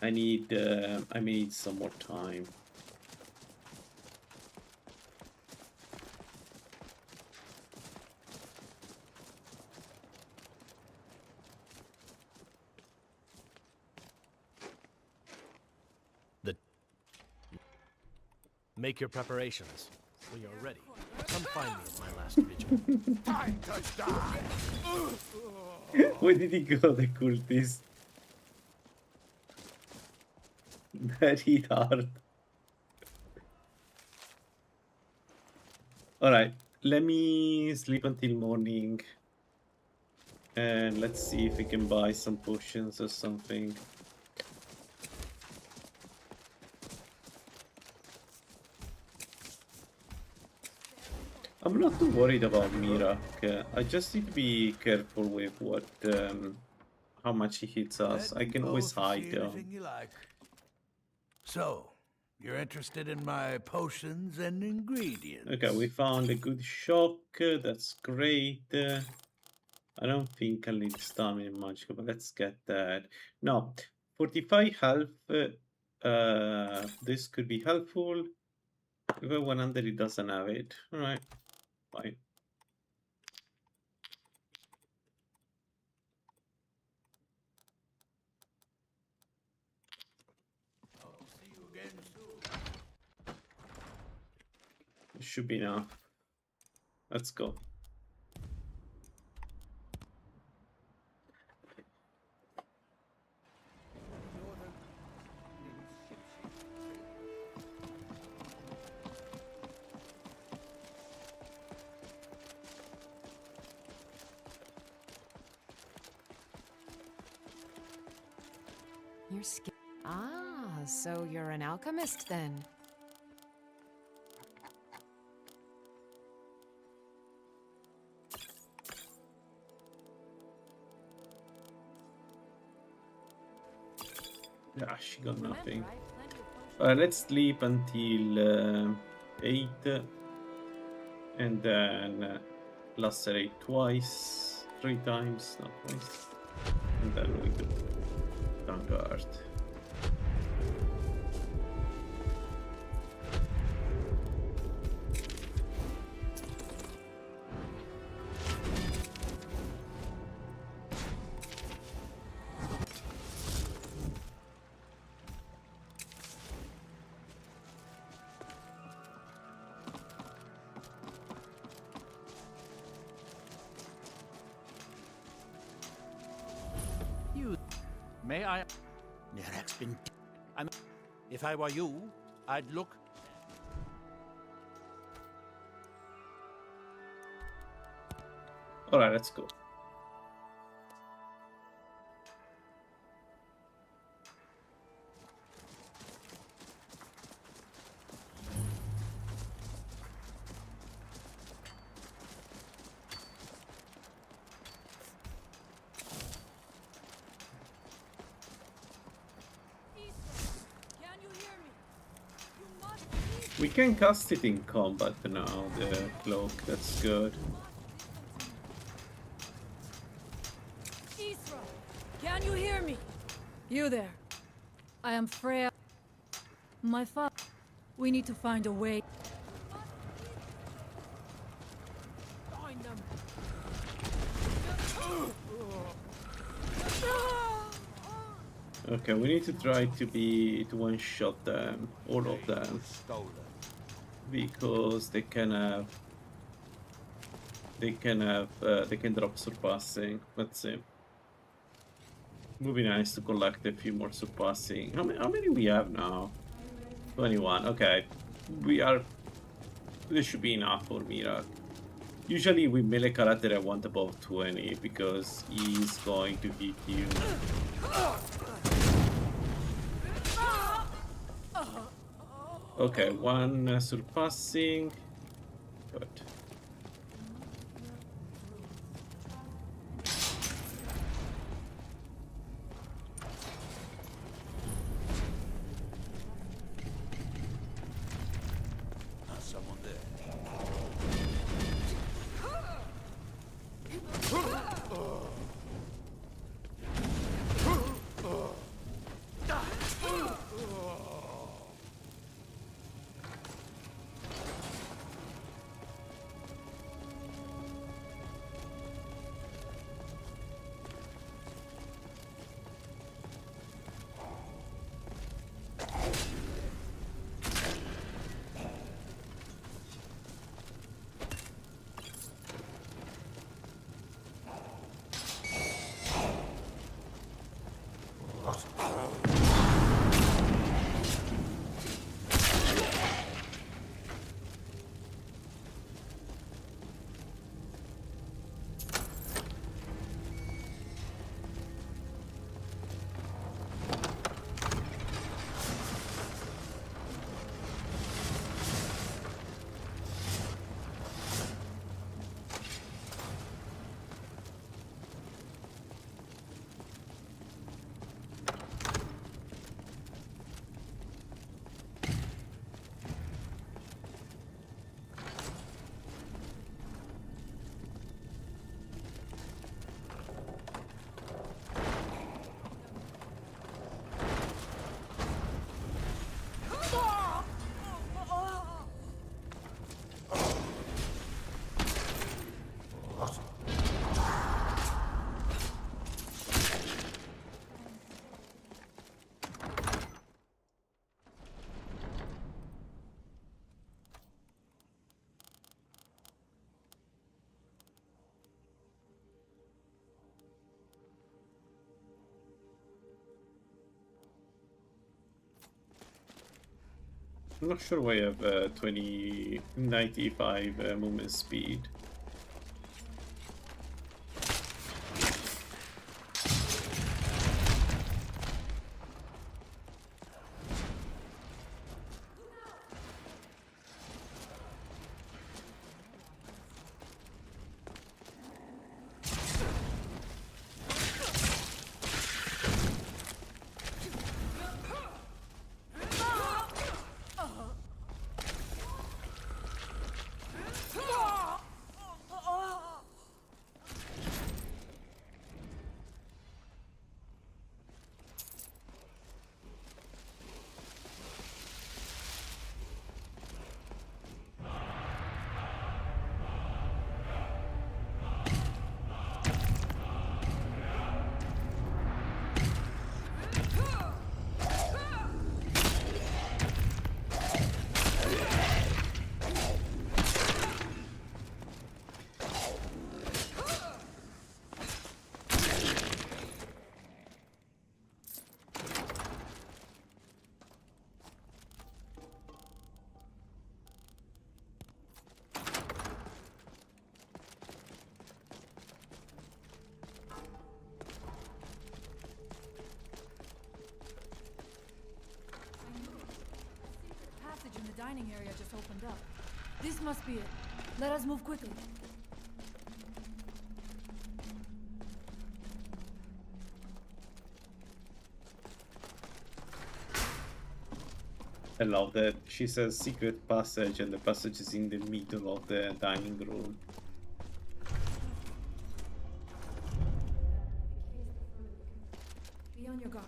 I may need some more time. Make your preparations. When you're ready, come find me at my last vigil. Time to die! Where did he go, the cultist? Very hard. Alright, let me sleep until morning. And let's see if we can buy some potions or something. I'm not too worried about Mira. I just need to be careful with what, how much he hits us. I can always hide though. You like. So, you're interested in my potions and ingredients? Okay, we found a good shock. That's great. I don't think I'll need stamina much, but let's get that. No, 45 health. This could be helpful. Level 100, it doesn't have it. Alright, fine. I'll see you again soon. It should be enough. Let's go. You're scared. Ah, so you're an alchemist then. Yeah, she got nothing. Alright, let's sleep until 8. And then lacerate twice. 3 times, not twice. And then we go down to earth. May I? Nerek's been. If I were you, I'd look. Alright, let's go. We can cast it in combat now, the cloak, that's good. Isra, can you hear me? You there. I am Freya. My father. We need to find a way. Find them. Okay, we need to try to one-shot them, all of them. Because they can drop surpassing. Let's see. Would be nice to collect a few more surpassing. How many we have now? 21. Okay, this should be enough for Mira. Usually with melee character I want above 20 because he's going to hit you. Okay, 1 surpassing. Good. Someone there. I'm not sure why I have 95 movement speed. In the dining area just opened up. This must be it. Let us move quickly. I love that she says secret passage and the passage is in the middle of the dining room. Be on your guard.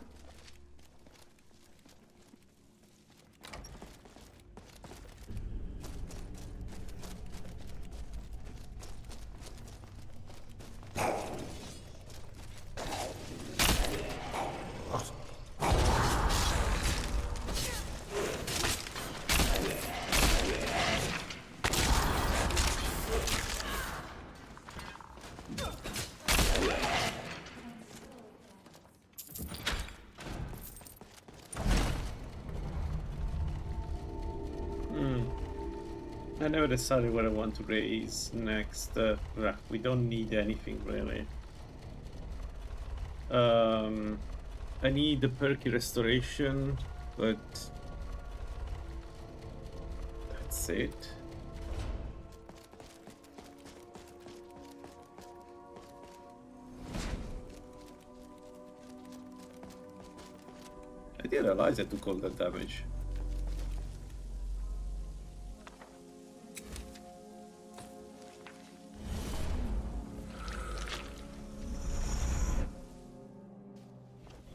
I never decided what I want to raise next. We don't need anything really. I need the perky restoration, but that's it. I didn't realize I took all that damage.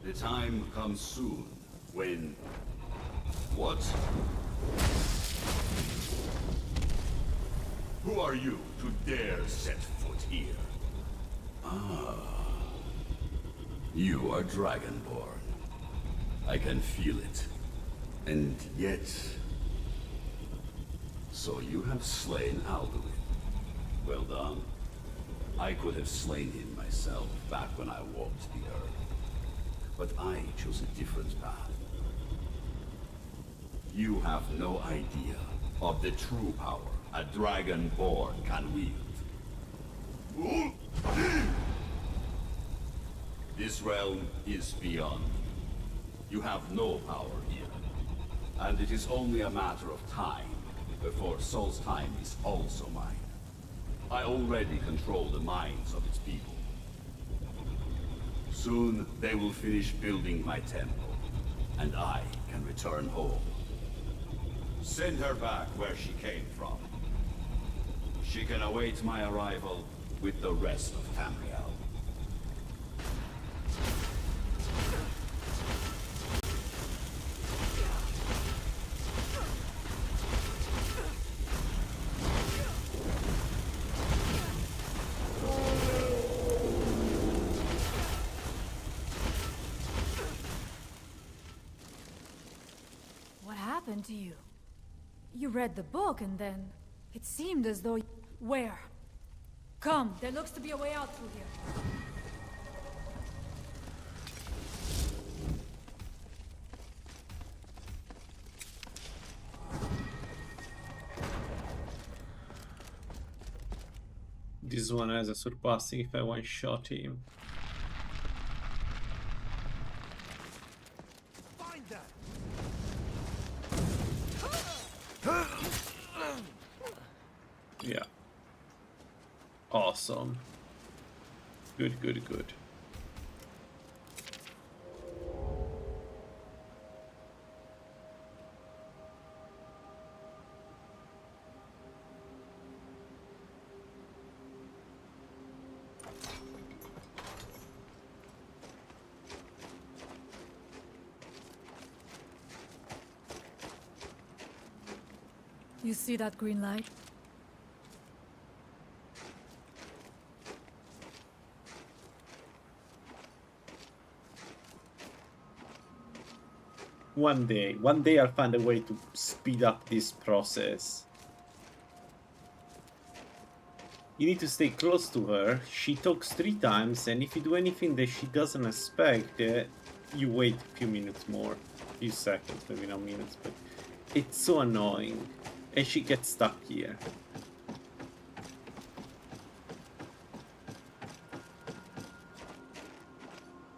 The time comes soon when... What? Who are you to dare set foot here? Ah. You are Dragonborn. I can feel it. And yet... So you have slain Alduin. Well done. I could have slain him myself back when I walked the earth. But I chose a different path. You have no idea of the true power a Dragonborn can wield. This realm is beyond. You have no power here. And it is only a matter of time before Solstheim is also mine. I already control the minds of its people. Soon they will finish building my temple, and I can return home. Send her back where she came from. She can await my arrival with the rest of Tamriel. What happened to you? You read the book and then... It seemed as though... Where? Come, there looks to be a way out through here. This one has a surpassing if I one-shot him. Find that. Yeah. Awesome. Good, good, good. You see that green light? One day I'll find a way to speed up this process. You need to stay close to her. She talks 3 times, and if you do anything that she doesn't expect, you wait a few minutes more. A few seconds, maybe not minutes, but it's so annoying. And she gets stuck here.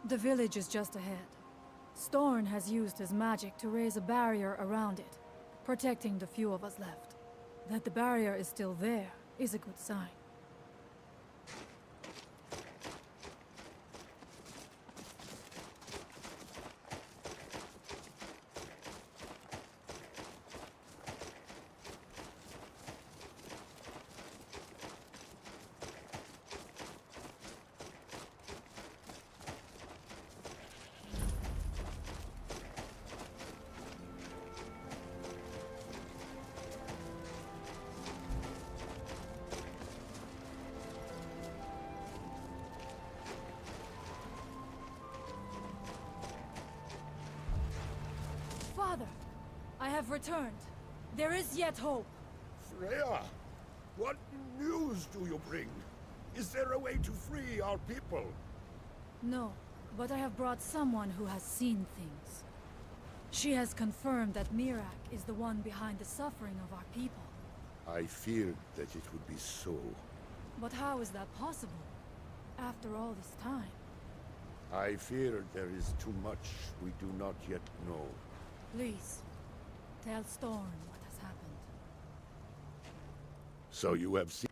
The village is just ahead. Storn has used his magic to raise a barrier around it, protecting the few of us left. That the barrier is still there is a good sign. Father, I have returned. There is yet hope. Freya, what news do you bring? Is there a way to free our people? No, but I have brought someone who has seen things. She has confirmed that Mirak is the one behind the suffering of our people. I feared that it would be so. But how is that possible? After all this time? I fear there is too much we do not yet know. Please, tell Storm what has happened. So you have seen...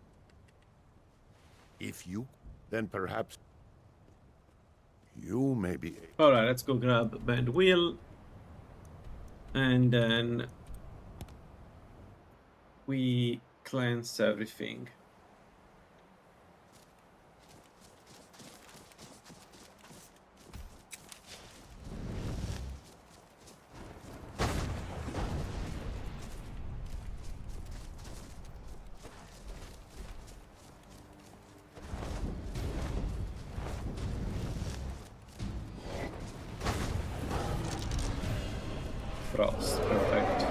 If you... then perhaps... you may be... Alright, let's go grab Band Wheel. And then... we cleanse everything. Frost, perfect.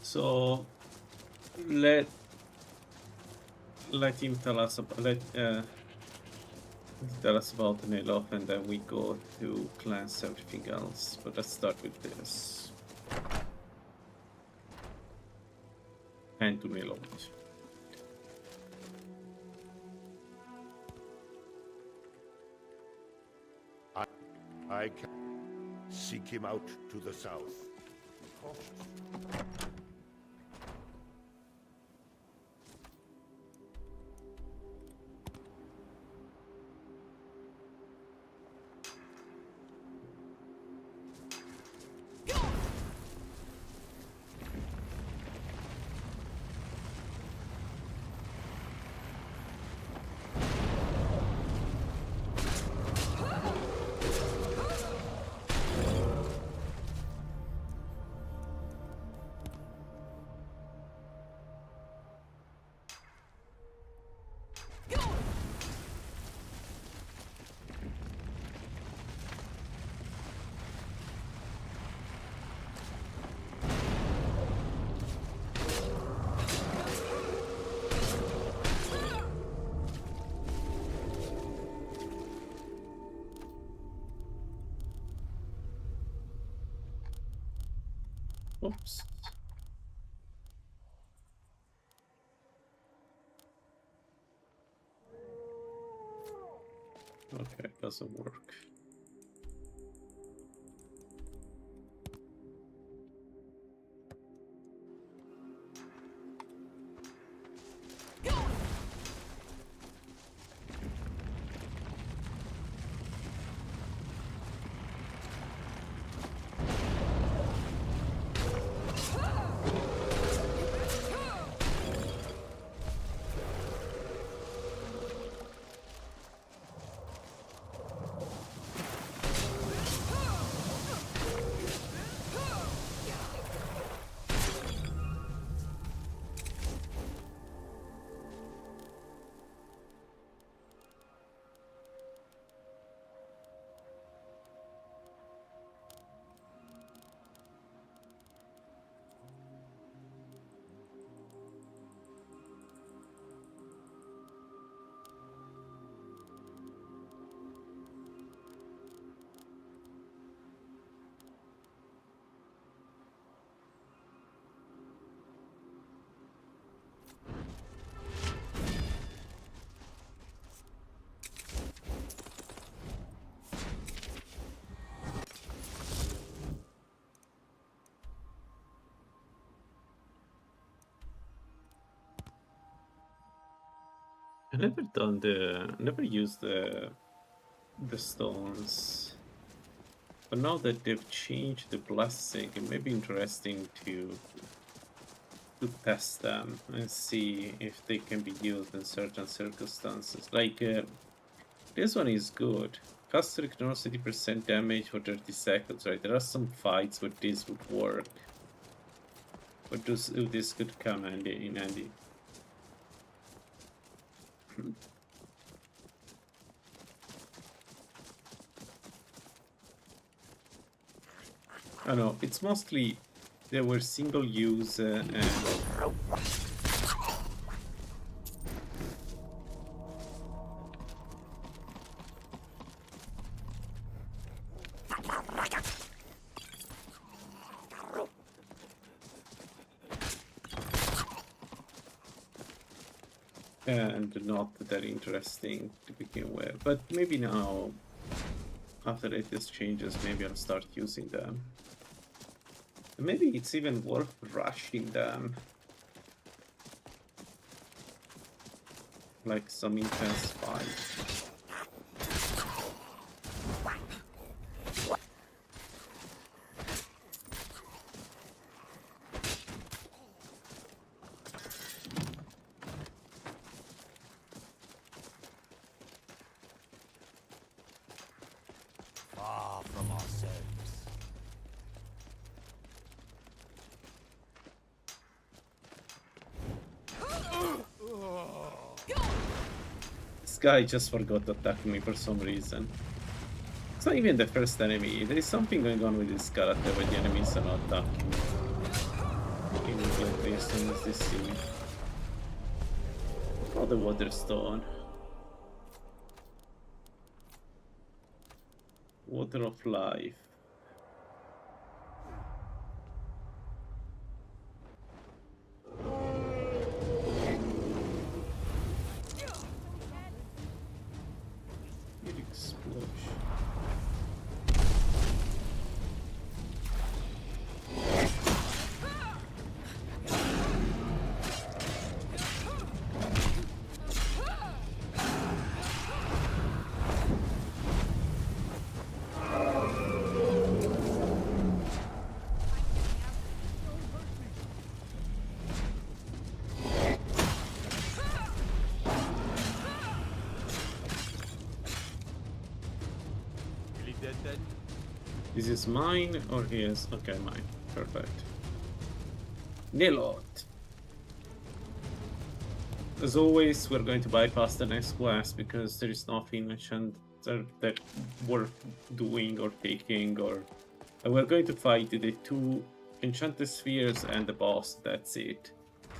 So let him tell us about tell us about the nail off, and then we go to cleanse everything else. But let's start with this. And to nail off. I can seek him out to the south. Oops. Okay, it doesn't work. I never used the stones, but now that they've changed the blessing, it may be interesting to test them and see if they can be used in certain circumstances. Like this one is good. Caster ignores 80% damage for 30 seconds. Right, there are some fights where this would work, but this could come in handy. I don't know, it's mostly they were single use and not that interesting to begin with, but maybe now after latest changes maybe I'll start using them. And maybe it's even worth rushing them, like some intense fight. This guy just forgot to attack me for some reason. It's not even the first enemy. There is something going on with this character where the enemies are not attacking immediately. stone is this thing? Oh, the water stone. Water of life. Explosion. Is this mine or his? Okay, mine. Perfect. Nail it. As always, we're going to bypass the next quest because there is nothing mentioned that worth doing or taking, or we're going to fight the 2 enchanted spheres and the boss. That's it.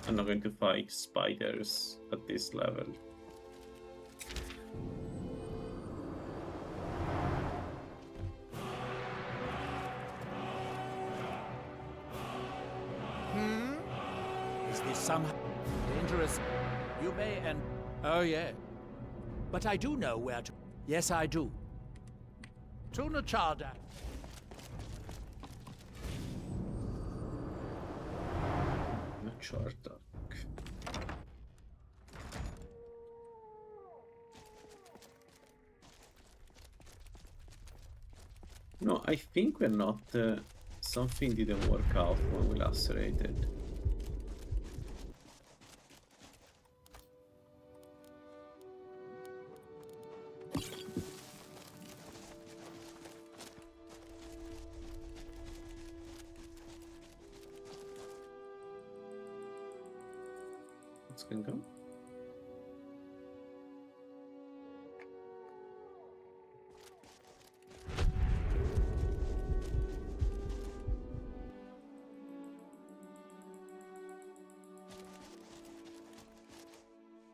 I'm not going to fight spiders at this level. Is this somehow dangerous? You may and... Oh, yeah. But I do know where to... Yes, I do. Tuna Charda. Charda. No, I think we're not... something didn't work out when we lacerated. Let's go.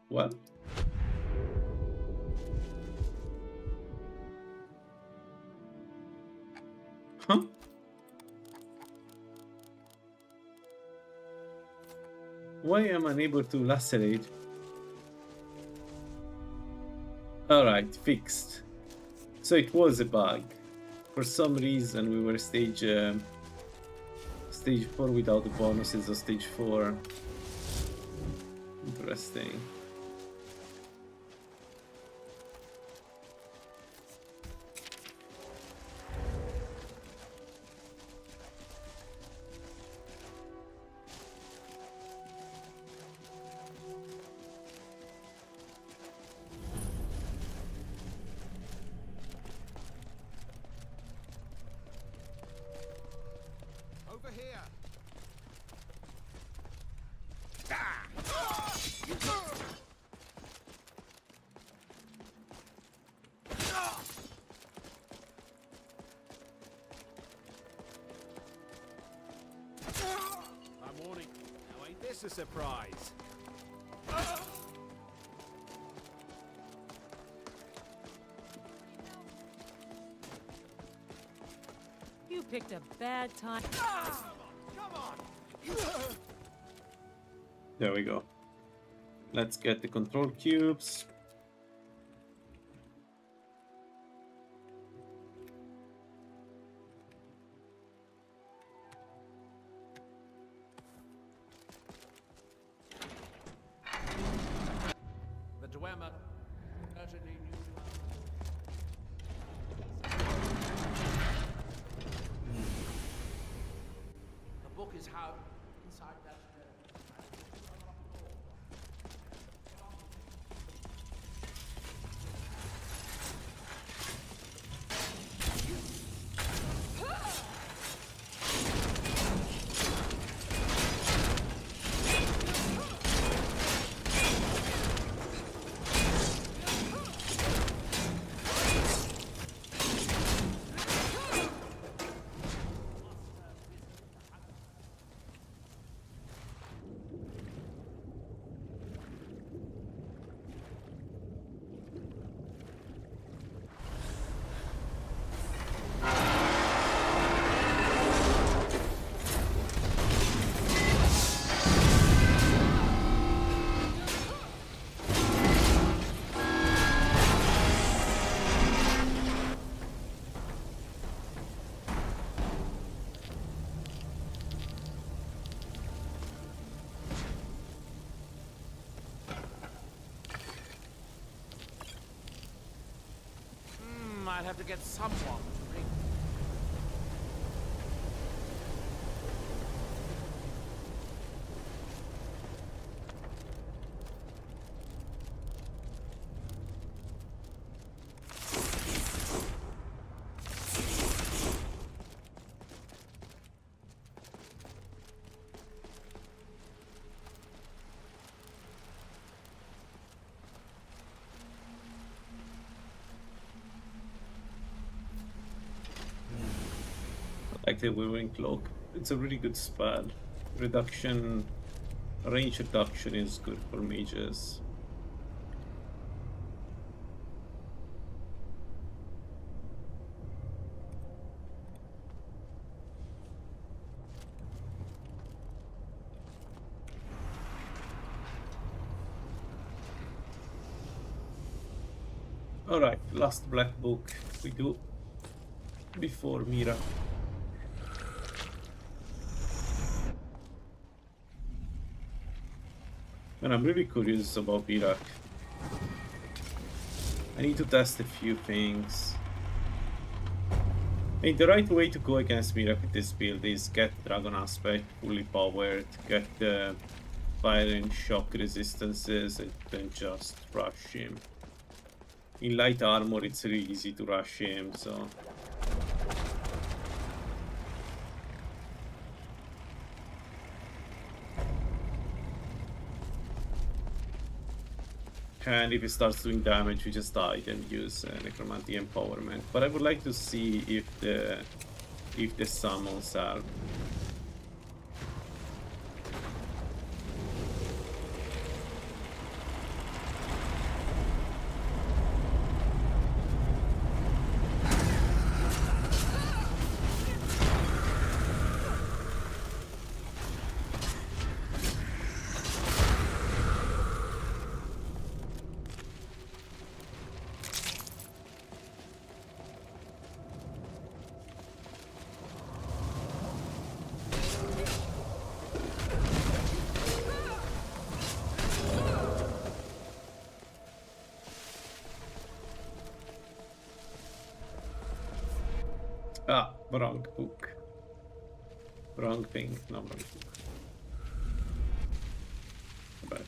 What? Huh? Why am I unable to lacerate? Alright, fixed. So it was a bug. For some reason we were stage 4 without the bonuses of stage 4. Interesting. A surprise. You picked a bad time. Come on. There we go. Let's get the control cubes. I'll have to get someone to bring. Like the Weaving Cloak. It's a really good spell. Reduction, range reduction is good for mages. Alright, last black book we do before Mira. And I'm really curious about Iraq. I need to test a few things. I mean, the right way to go against Mirak with this build is get Dragon Aspect fully powered, get the fire and shock resistances, and then just rush him. In light armor, it's really easy to rush him, so... And if he starts doing damage, we just die and use Necromantic Empowerment. But I would like to see if the summons are. Ah, wrong book. Wrong thing, no wrong book. Bad.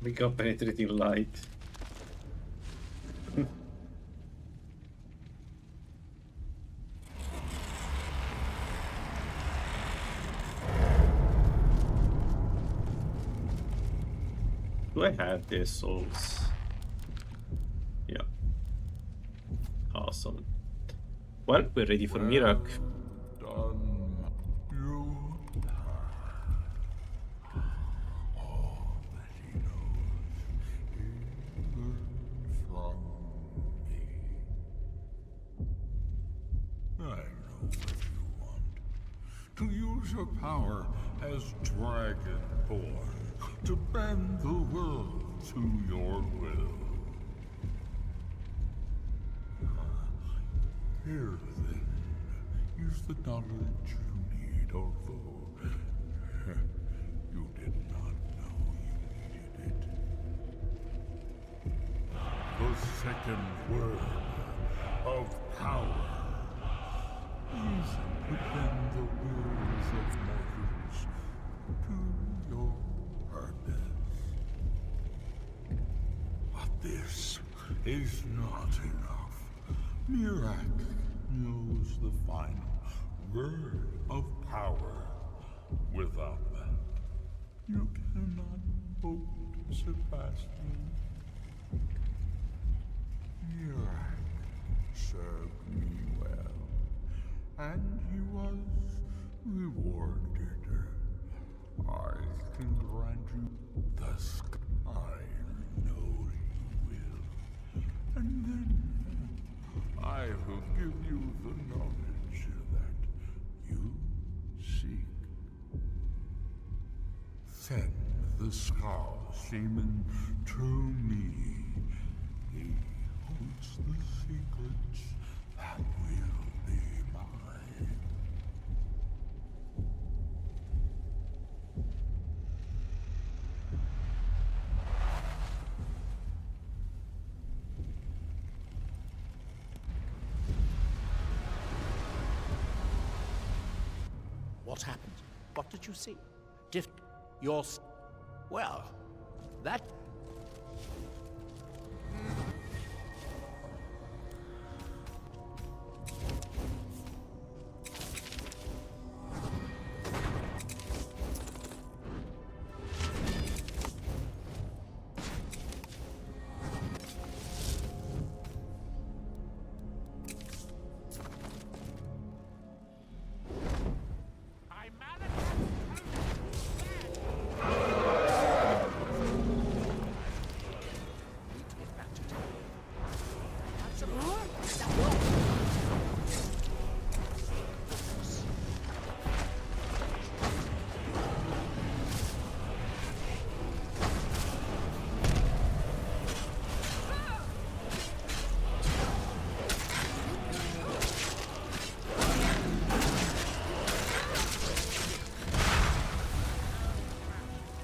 We got penetrating light. Do I have their souls? Yeah. Awesome. Well, we're ready for Mirak. Done. You all that he knows, even from me. I know what you want. To use your power as Dragonborn, to bend the world to your will. Here, then, is the knowledge you need, although you did not know you needed it. The second word of power is to bend the wills of mortals to your purpose. But this is not enough. Mirak knows the final word of power. Without that, you cannot hope to surpass me. Mirak served me well, and he was rewarded. I can grant you the sky. Know you will, and then I will give you the knowledge that you seek. Send the Skull Shaman to me. He holds the secrets that will be mine. What happened? What did you see? Well, that...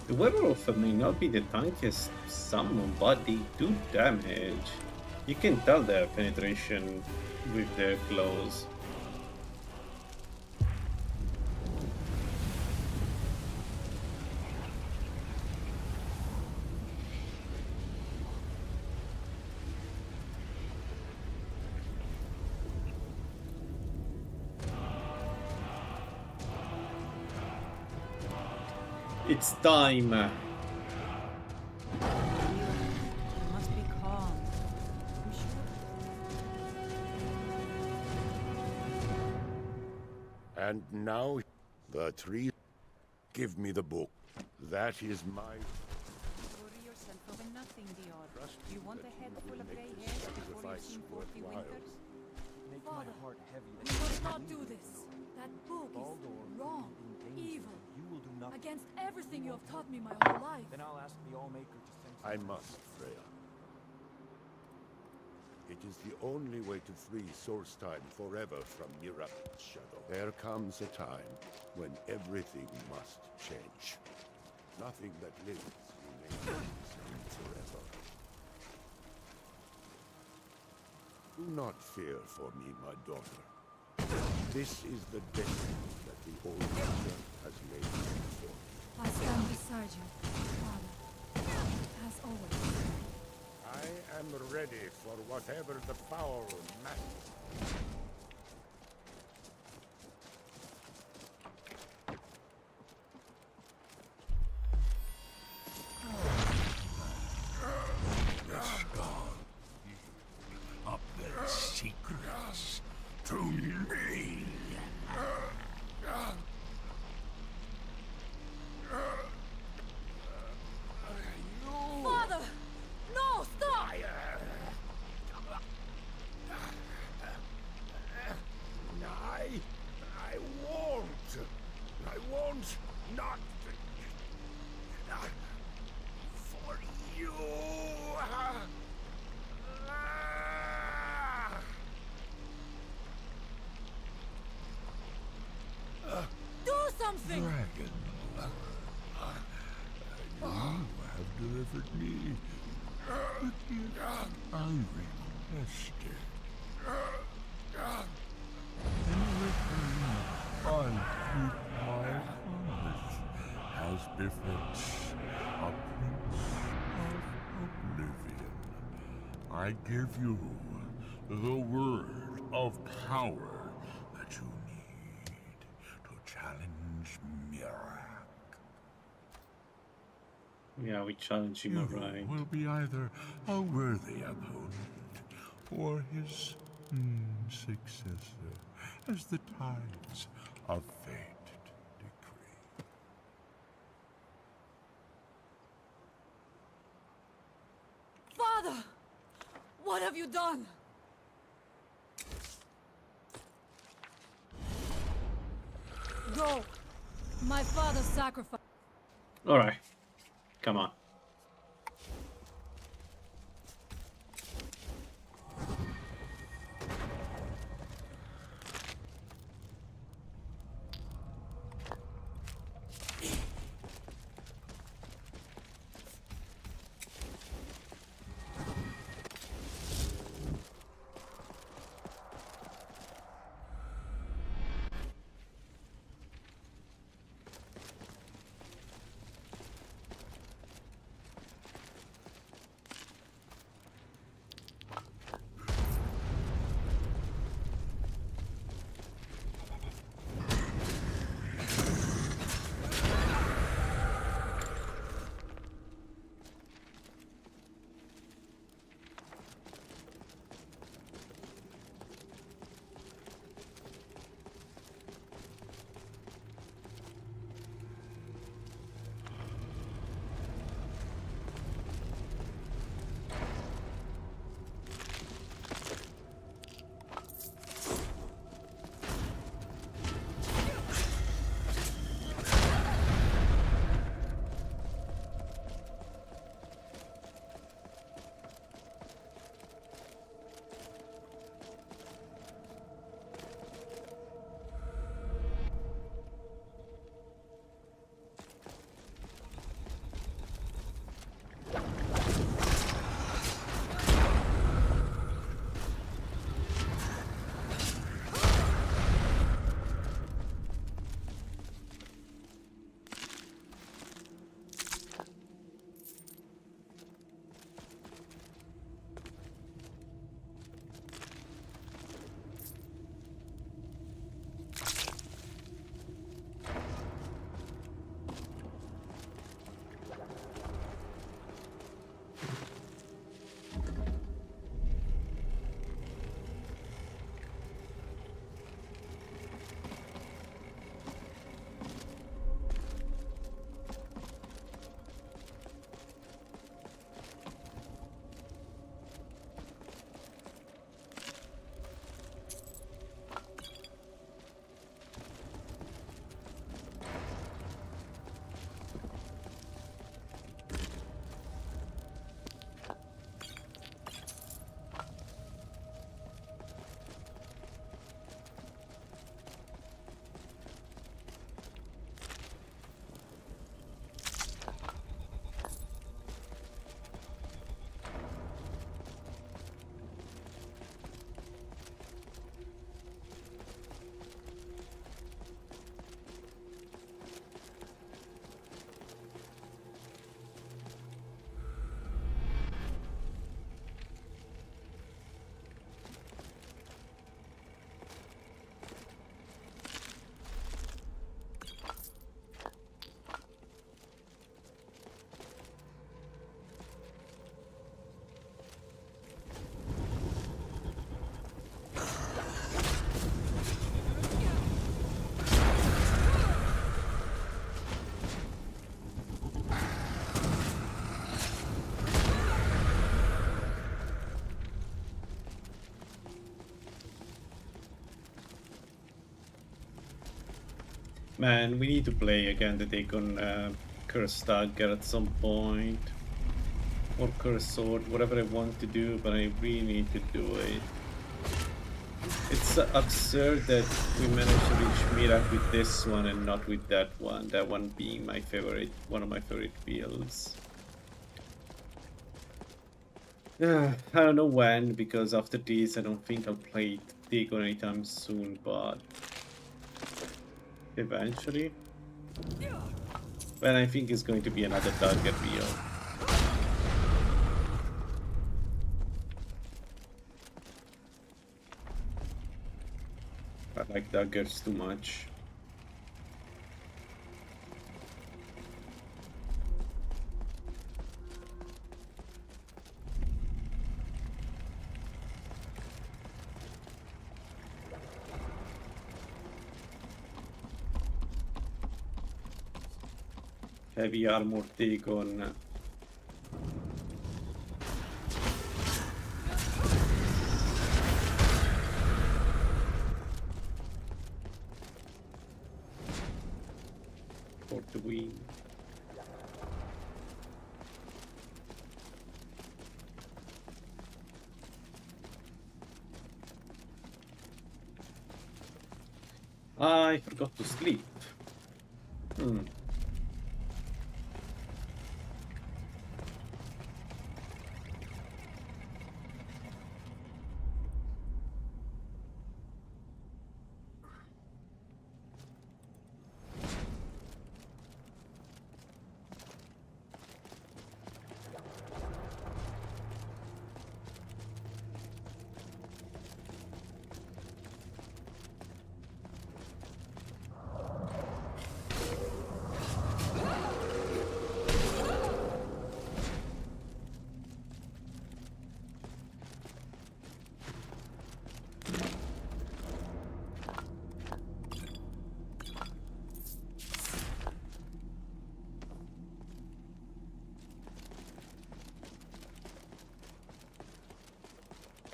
The werewolf may not be the tankiest summon, but they do damage. You can tell their penetration with their claws. It's time. You must be calm. I'm sure. And now, the tree. Give me the book. That is my... Worry yourself over nothing, Dior. You want a head full of gray hairs before you've seen 40 winters? Father, you must not do this. That book is wrong, evil, against everything you have taught me my whole life. Then I'll ask the Allmaker to send I must, Freya. It is the only way to free Solstheim forever from Mirak's shadow. There comes a time when everything must change. Nothing that lives remains the same forever. Do not fear for me, my daughter. This is the destiny that the old master has laid for. I stand beside you, Father. As always. I am ready for whatever the foul master. Yes, God. Up their secrets to me. Father! No, stop! I won't. I won't not for you. Do something! Dragon, you have delivered me the gift I requested. In return, I keep my promise as befits a prince of oblivion. I give you the word of power that you need to challenge Mirak. Yeah, we challenge him, alright. Will be either a worthy opponent or his successor, as the tides of fate decree. Father! What have you done? Go! My father sacrificed. Alright. Come on. Man, we need to play again the Dagon Curse Dagger at some point. Or Curse Sword, whatever I want to do, but I really need to do it. It's absurd that we managed to reach Mirak with this one and not with that one being my favorite, one of my favorite builds. I don't know when, because after this I don't think I'll play Dagon anytime soon, but eventually. But I think it's going to be another Dagger build. I like daggers too much. Heavy armor Dagon. For the win. I forgot to sleep.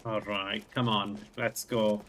Alright, come on, let's go.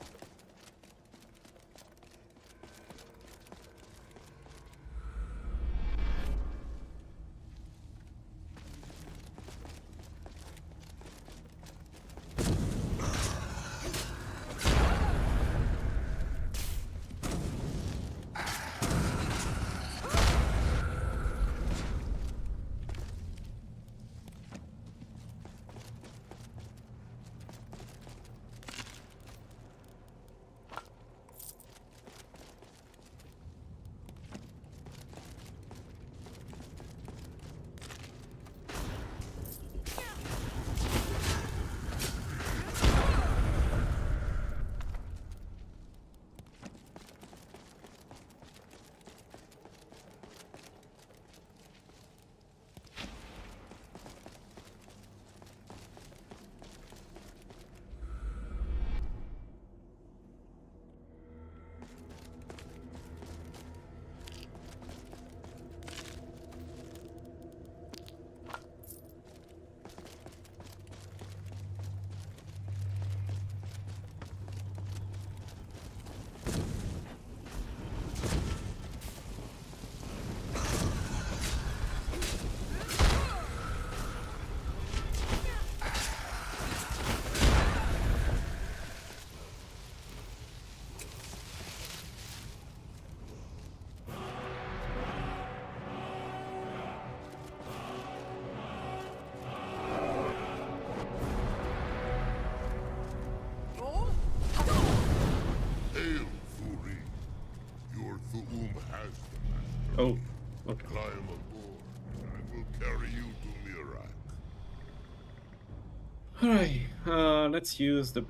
Oh, okay. Climb aboard, and I will carry you to Mirak. Alright, let's use the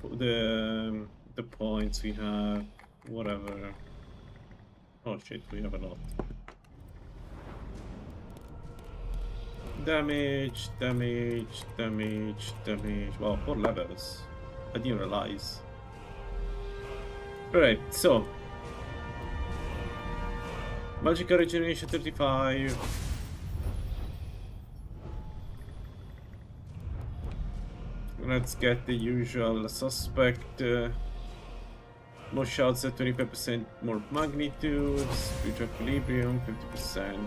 points we have. Whatever. Oh shit, we have a lot. Damage, damage, damage, damage. Wow, 4 levels. I didn't realize. Alright, so Magical Regeneration 35. Let's get the usual suspect. More shots at 25% more magnitude, spiritual equilibrium 50%.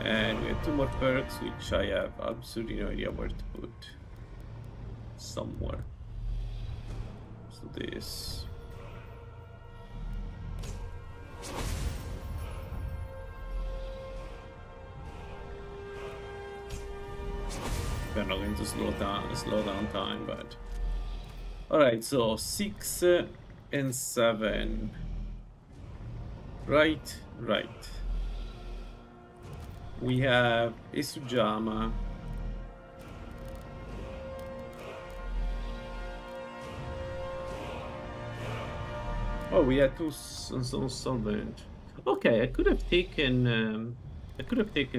And we have 2 more perks, which I have absolutely no idea where to put. Somewhere. So this. We're not going to slow down time, but alright, so 6 and 7. Right. We have Isujama. Oh, we had 2 solvent. Okay, I could have taken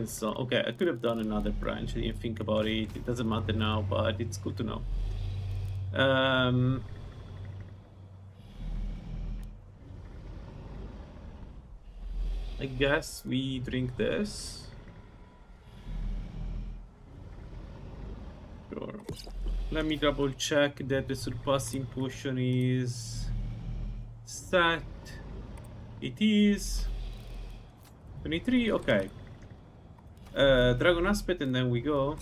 some. Okay, I could have done another branch. I didn't think about it. It doesn't matter now, but it's good to know. I guess we drink this. Sure. Let me double check that the surpassing potion is set. It is 23. Okay. Dragon aspect, and then we go.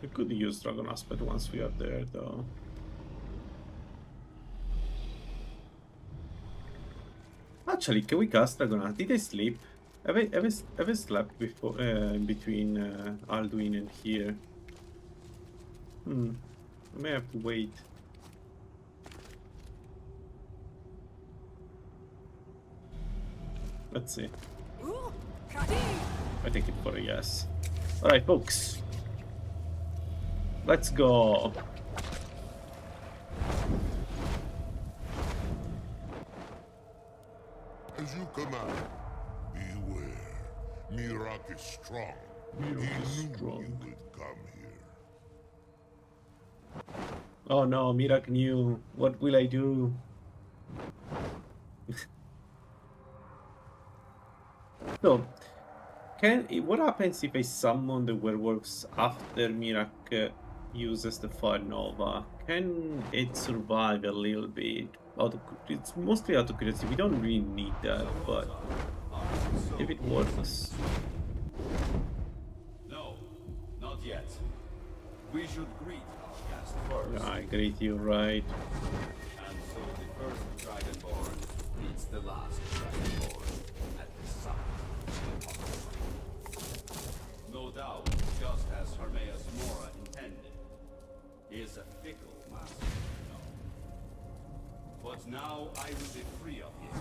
We could use Dragon aspect once we are there, though. Actually, can we cast Dragon aspect? Did I sleep? Have I slept before between Alduin and here? I may have to wait. Let's see. I take it for a yes. Alright, folks. Let's go. As you command, beware. Mirak is strong. He knew you would come here. Oh no, Mirak knew. What will I do? So, what happens if I summon the werewolves after Mirak uses the Fire Nova? Can it survive a little bit? It's mostly out of curiosity. We don't really need that, but if it works. No, not yet. We should greet our guest first. Yeah, I greet you, right? And so the first Dragonborn meets the last Dragonborn at this site. No doubt, just as Hermaeus Mora intended. He is a fickle master, you know. But now I will be free of him.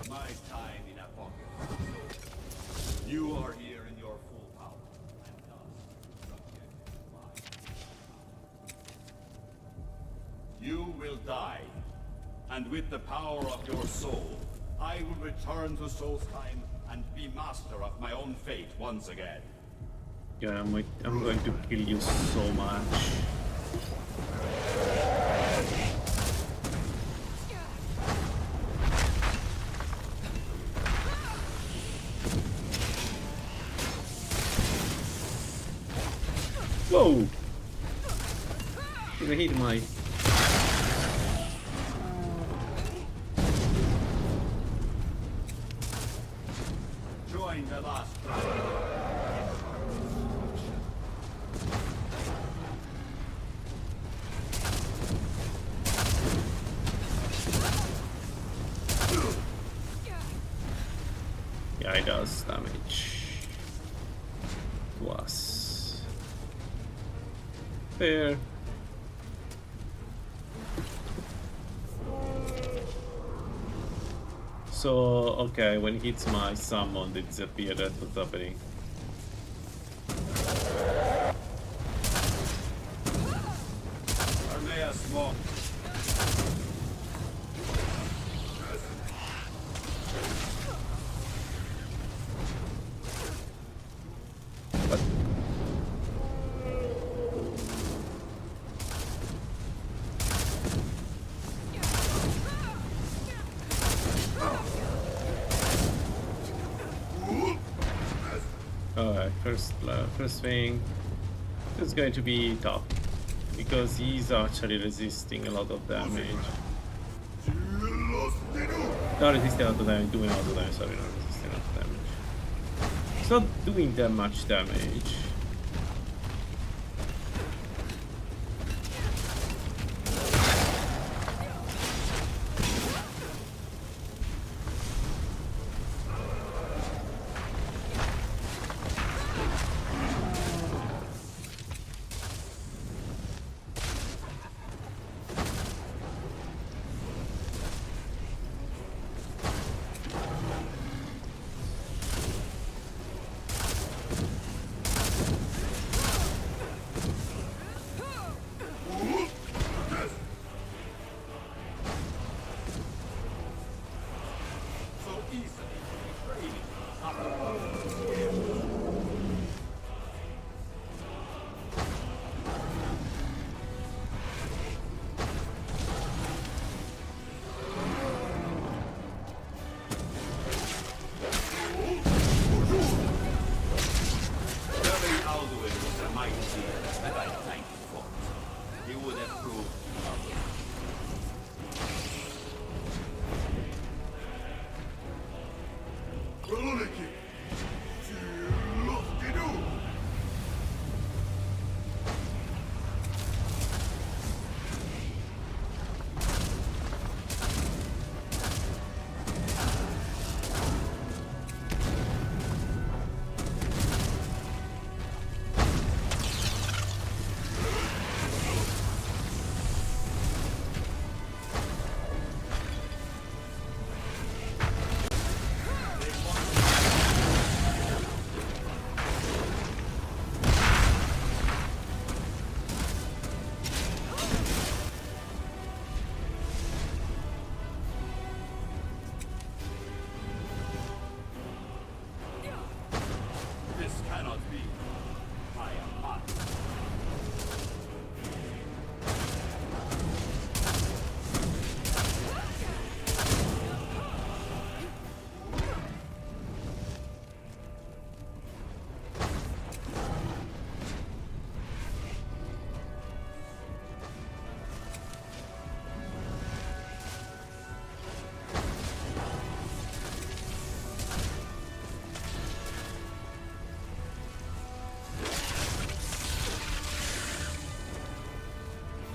My time in Apocalypse is over. You are here in your full power, and thus subject to mine. You will die, and with the power of your soul, I will return to Solstheim and be master of my own fate once again. Yeah, I'm going to kill you so much. Whoa! I hit my... Join the last dragon. Yeah, it does damage to us. Fair. So, okay, when it hits my summon, they disappear. That's what's happening. Hermaeus Mora. Alright, first thing is going to be tough because he's actually resisting a lot of damage. Not resisting a lot of damage, doing a lot of damage, sorry, not resisting a lot of damage. It's not doing that much damage.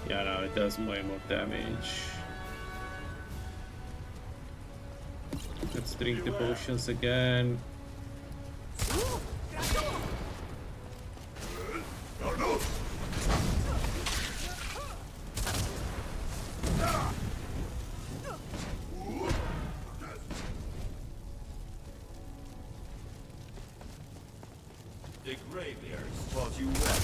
Yeah, no, it does way more damage. Let's drink the potions again. The Greybeards taught you well.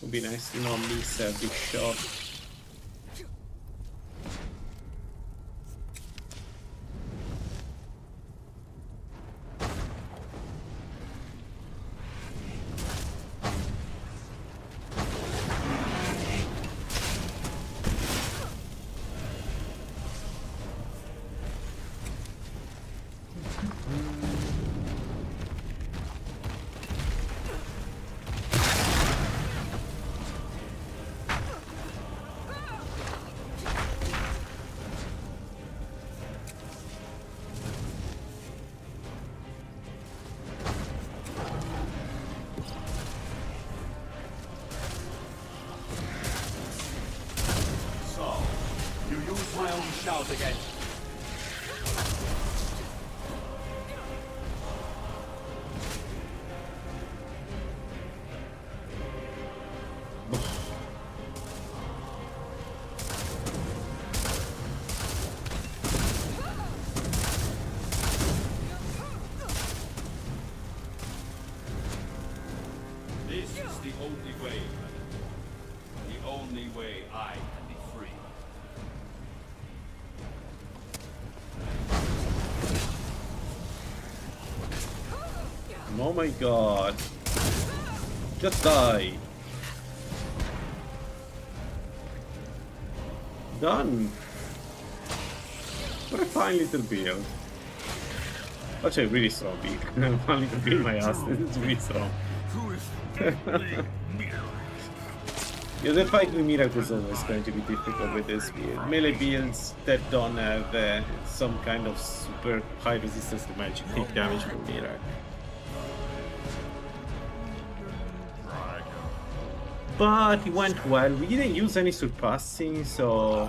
Would be nice to not miss every shot. Shout again. This is the only way. The only way I can be free. Oh my god. Just die. Done. What a fine little build. Actually, really strong build. Fine little build, my ass. It's really strong. Yeah, the fight with Miracle is always going to be difficult with this build. Melee builds that don't have some kind of super high resistance to magic take damage from Miracle. But it went well. We didn't use any surpassing, so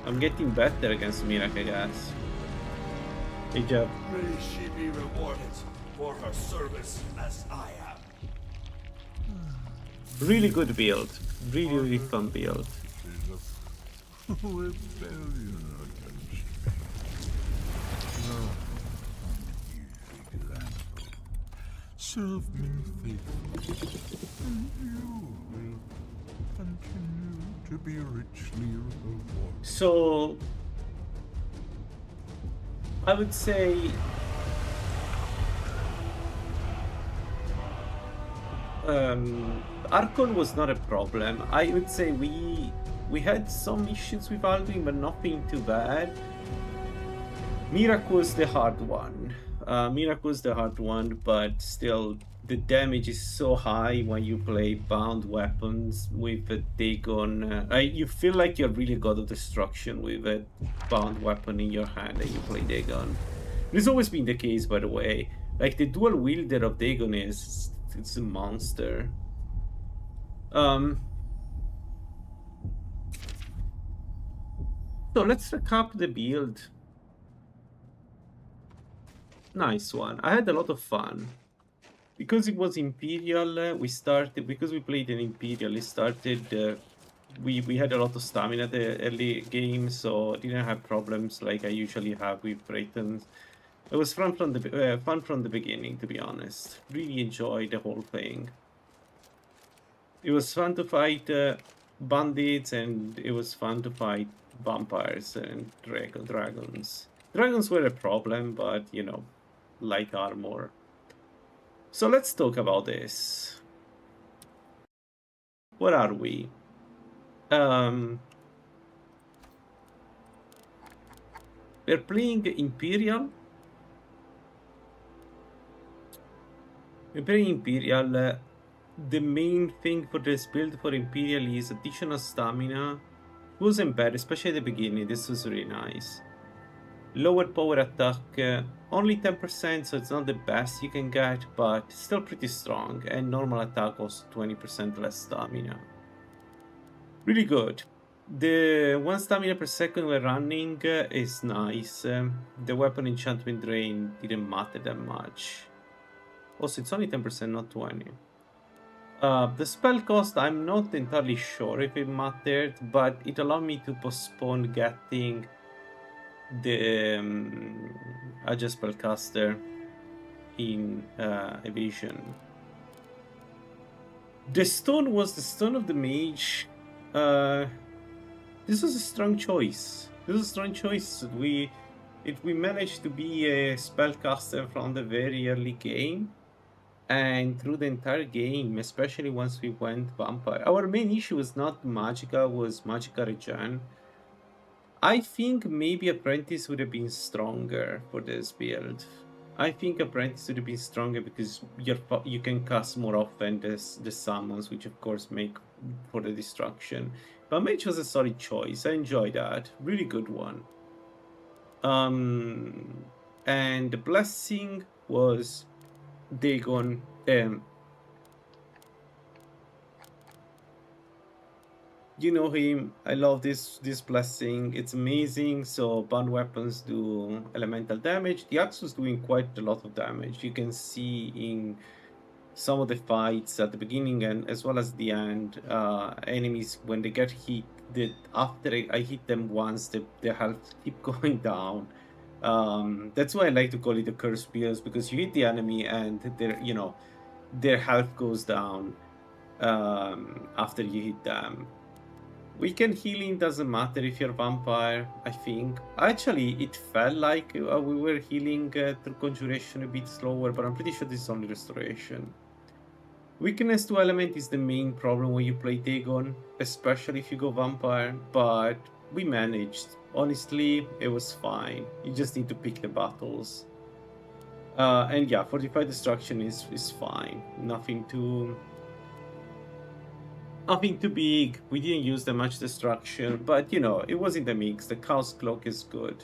I'm getting better against Miracle, I guess. Good job. May she be rewarded for her service as I am. Really good build. Really, really fun build. Rebellion against me. No. You example. Serve me faithfully, and you will continue to be richly rewarded. So I would say Archon was not a problem. I would say we had some issues with Alduin, but nothing too bad. Miracle was the hard one. Miracle was the hard one, but still the damage is so high when you play bound weapons with a Dagon. You feel like you're really god of destruction with a bound weapon in your hand and you play Dagon. This has always been the case, by the way. Like the dual wielder of Dagon it's a monster. So let's recap the build. Nice one. I had a lot of fun. Because it was Imperial, because we played an Imperial, we had a lot of stamina at the early game, so I didn't have problems like I usually have with Britons. It was fun from the beginning, to be honest. Really enjoyed the whole thing. It was fun to fight bandits, and it was fun to fight vampires and dragons. Dragons were a problem, but you know, light armor. So let's talk about this. What are we? We're playing Imperial. We're playing Imperial. The main thing for this build for Imperial is additional stamina. It wasn't bad, especially at the beginning. This was really nice. Lower power attack, only 10%, so it's not the best you can get, but still pretty strong. And normal attack also 20% less stamina. Really good. The 1 stamina per second we're running is nice. The weapon enchantment drain didn't matter that much. Also, it's only 10%, not 20%. The spell cost, I'm not entirely sure if it mattered, but it allowed me to postpone getting the Aegis Spellcaster in Evasion. The stone was the Stone of the Mage. This was a strong choice. We managed to be a spellcaster from the very early game, and through the entire game, especially once we went vampire. Our main issue was not Magicka, was Magicka regen. I think maybe Apprentice would have been stronger for this build. I think Apprentice would have been stronger because you can cast more often the summons, which of course make for the destruction. But Mage was a solid choice. I enjoyed that. Really good one. And the Blessing was Dagon. You know him. I love this blessing. It's amazing. So bound weapons do elemental damage. The axe was doing quite a lot of damage. You can see in some of the fights at the beginning and as well as the end, enemies when they get hit, after I hit them once, their health keep going down. That's why I like to call it the curse builds, because you hit the enemy and their health goes down after you hit them. Weekend healing doesn't matter if you're a vampire, I think. Actually, it felt like we were healing through conjuration a bit slower, but I'm pretty sure this is only restoration. Weakness to element is the main problem when you play Dagon, especially if you go vampire, but we managed. Honestly, it was fine. You just need to pick the battles. And yeah, fortified destruction is fine. Nothing too big. We didn't use that much destruction, but you know, it was in the mix. The Chaos Cloak is good.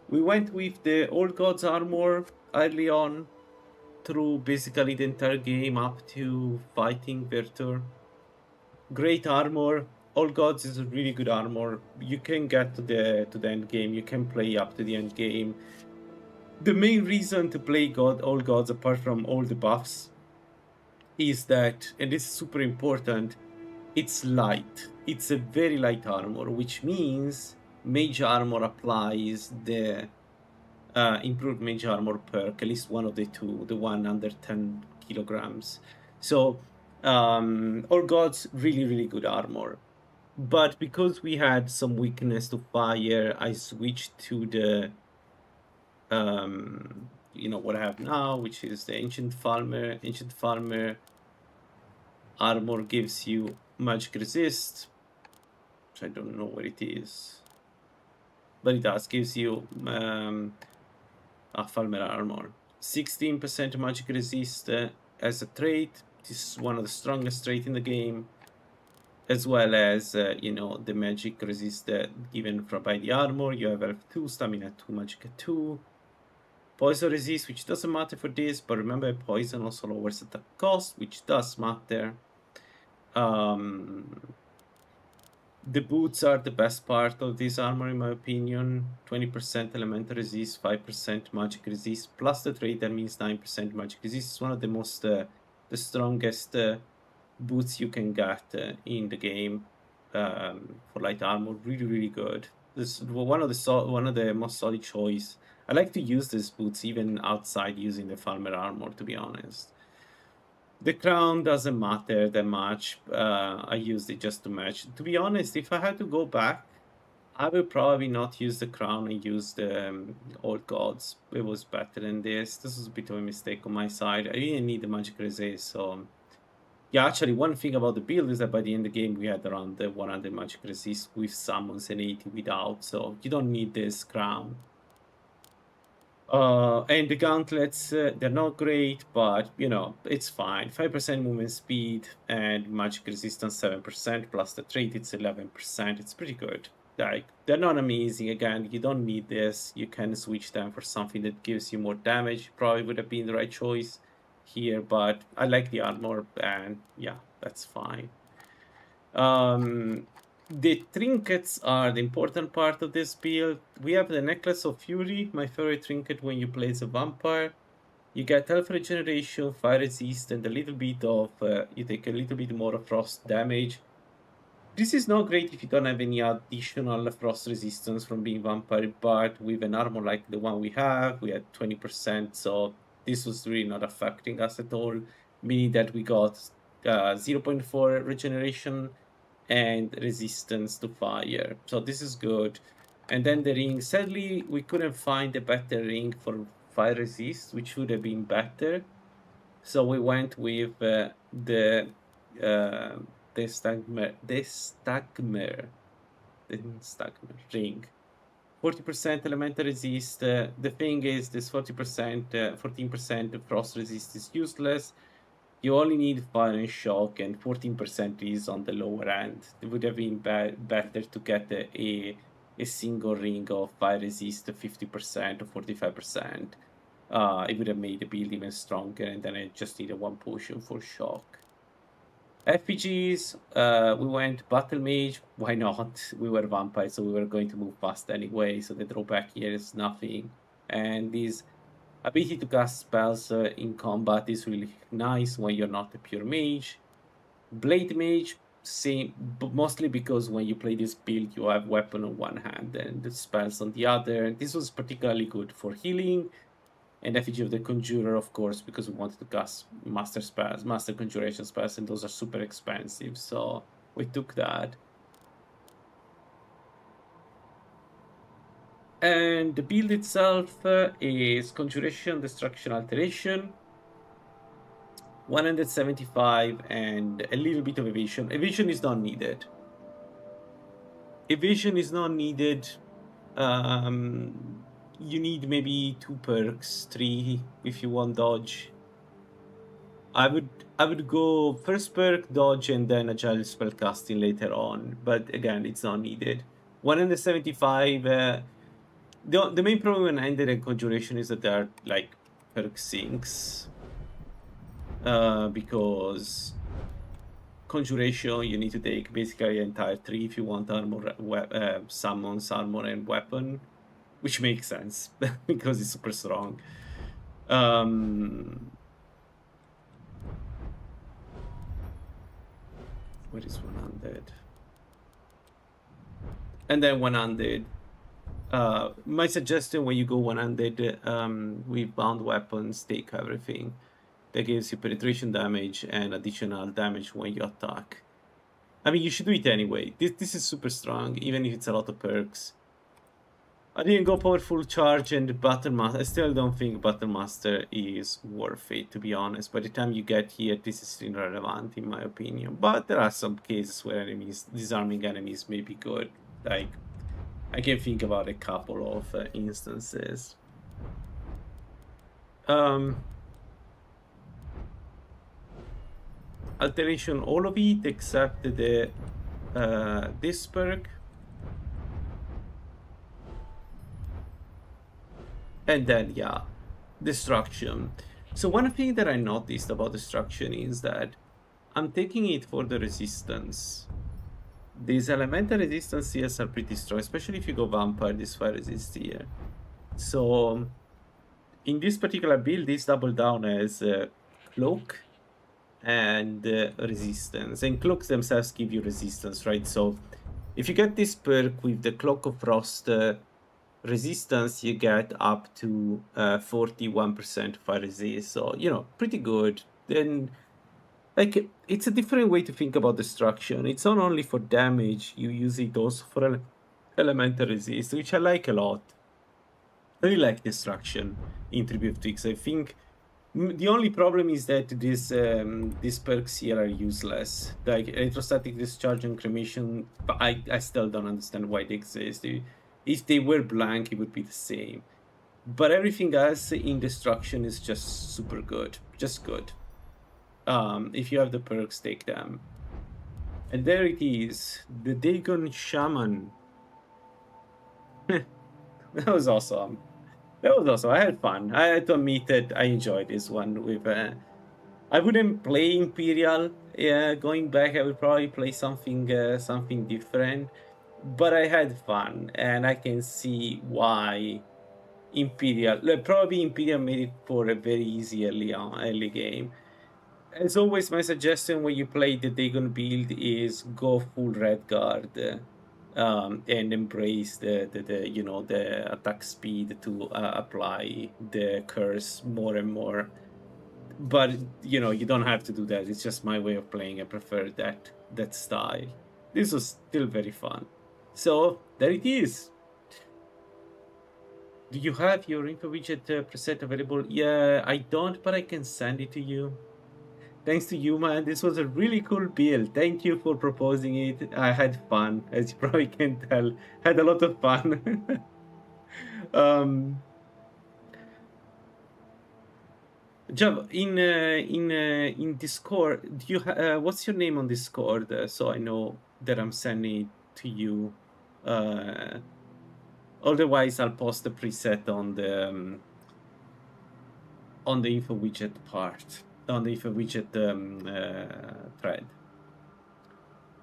We went with the Old Gods armor early on through basically the entire game up to fighting Virtur. Great armor. Old Gods is a really good armor. You can get to the end game. You can play up to the end game. The main reason to play Old Gods, apart from all the buffs, is that, and this is super important, it's light. It's a very light armor, which means mage armor applies the improved mage armor perk, at least one of the two, the one under 10 kilograms. So Old Gods, really good armor. But because we had some weakness to fire, I switched to the you know what I have now, which is the Ancient Farmer. Ancient Farmer armor gives you magic resist, which I don't know where it is, but it does, gives you Farmer armor. 16% magic resist as a trait. This is one of the strongest traits in the game, as well as you know, the magic resist given by the armor. You have health 2, stamina 2, magic 2. Poison resist, which doesn't matter for this, but remember poison also lowers attack cost, which does matter. The boots are the best part of this armor in my opinion. 20% elemental resist, 5% magic resist, plus the trait that means 9% magic resist. It's one of the most, the strongest boots you can get in the game for light armor. Really good. This is one of the most solid choice. I like to use these boots even outside using the farmer armor, to be honest. The crown doesn't matter that much. I used it just to match. To be honest, if I had to go back, I would probably not use the crown and use the Old Gods. It was better than this. This was a bit of a mistake on my side. I didn't need the magic resist, so... Yeah, actually, one thing about the build is that by the end of the game, we had around the 100 magic resist with summons and 80 without, so you don't need this crown. And the gauntlets, they're not great, but, you know, it's fine. 5% movement speed and magic resistance 7%, plus the trait, it's 11%. It's pretty good. Like, they're not amazing. Again, you don't need this. You can switch them for something that gives you more damage. Probably would have been the right choice here, but I like the armor, and yeah, that's fine. The trinkets are the important part of this build. We have the Necklace of Fury, my favorite trinket when you play as a vampire. You get health regeneration, fire resist, and a little bit of, you take a little bit more of frost damage. This is not great if you don't have any additional frost resistance from being vampire, but with an armor like the one we had 20%, so this was really not affecting us at all, meaning that we got 0.4 regeneration and resistance to fire, so this is good. And then the ring, sadly we couldn't find a better ring for fire resist, which would have been better, so we went with the Stagmer ring. 40% elemental resist. The thing is, this 14% frost resist is useless. You only need fire and shock, and 14% is on the lower end. It would have been better to get a single ring of fire resist, 50% or 45%. It would have made the build even stronger, and then I just needed one potion for shock. FPGs, we went Battle Mage. Why not? We were vampires, so we were going to move fast anyway, so the drawback here is nothing. And this ability to cast spells in combat is really nice when you're not a pure mage. Blade Mage, same, but mostly because when you play this build, you have weapon on one hand and the spells on the other. This was particularly good for healing. And Effigy of the Conjurer, of course, because we wanted to cast master spells, master conjuration spells, and those are super expensive, so we took that. And the build itself is Conjuration, Destruction, Alteration, 175, and a little bit of Evasion. Evasion is not needed. Evasion is not needed. You need maybe 2 perks, 3 if you want dodge. I would go first perk, dodge, and then agile spellcasting later on. But again, it's not needed. 175. The main problem when ended in Conjuration is that there are like perk sinks. Because Conjuration, you need to take basically an entire 3 if you want armor, summons, armor, and weapon, which makes sense because it's super strong. Where is 100? And then 100. My suggestion when you go 100 with bound weapons, take everything. That gives you penetration damage and additional damage when you attack. I mean, you should do it anyway. This is super strong, even if it's a lot of perks. I didn't go powerful charge and Battle Master. I still don't think Battle Master is worth it, to be honest. By the time you get here, this is irrelevant, in my opinion. But there are some cases where disarming enemies may be good. Like, I can think about a couple of instances. Alteration, all of it except the this perk. And then, yeah, Destruction. So one thing that I noticed about Destruction is that I'm taking it for the resistance. These elemental resistances are pretty strong, especially if you go Vampire, this fire resist here. So in this particular build, this double down as Cloak and Resistance. And Cloaks themselves give you resistance, right? So if you get this perk with the Cloak of Frost resistance, you get up to 41% fire resist. So, you know, pretty good. Then, like, it's a different way to think about Destruction. It's not only for damage, you use it also for elemental resist, which I like a lot. I really like Destruction in 3bftweaks. I think the only problem is that these perks here are useless. Like Electrostatic Discharge and Cremation, but I still don't understand why they exist. If they were blank, it would be the same. But everything else in Destruction is just super good. Just good. If you have the perks, take them. And there it is. The Dagon Shaman. That was awesome. That was awesome. I had fun. I had to admit that I enjoyed this one. With I wouldn't play Imperial. Going back, I would probably play something different. But I had fun, and I can see why Imperial. Probably Imperial made it for a very easy early game. As always, my suggestion when you play the Dagon build is go full Redguard. And embrace the attack speed to apply the curse more and more. But you don't have to do that. It's just my way of playing. I prefer that style. This was still very fun. So there it is. Do you have your info widget preset available? Yeah, I don't, but I can send it to you. Thanks to you, man. This was a really cool build. Thank you for proposing it. I had fun, as you probably can tell. Had a lot of fun. Jav, in Discord, do you what's your name on Discord? So I know that I'm sending it to you. Otherwise, I'll post the preset on the info widget part. On the info widget thread.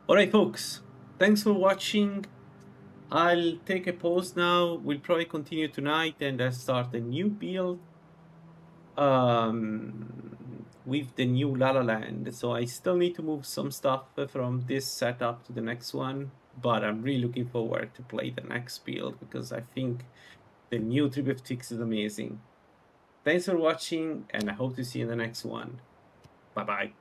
Alright folks, thanks for watching. I'll take a pause now. We'll probably continue tonight and I'll start a new build with the new LaLaLand. So I still need to move some stuff from this setup to the next one, but I'm really looking forward to play the next build because I think the new 3bftweaks is amazing. Thanks for watching, and I hope to see you in the next one. Bye-bye.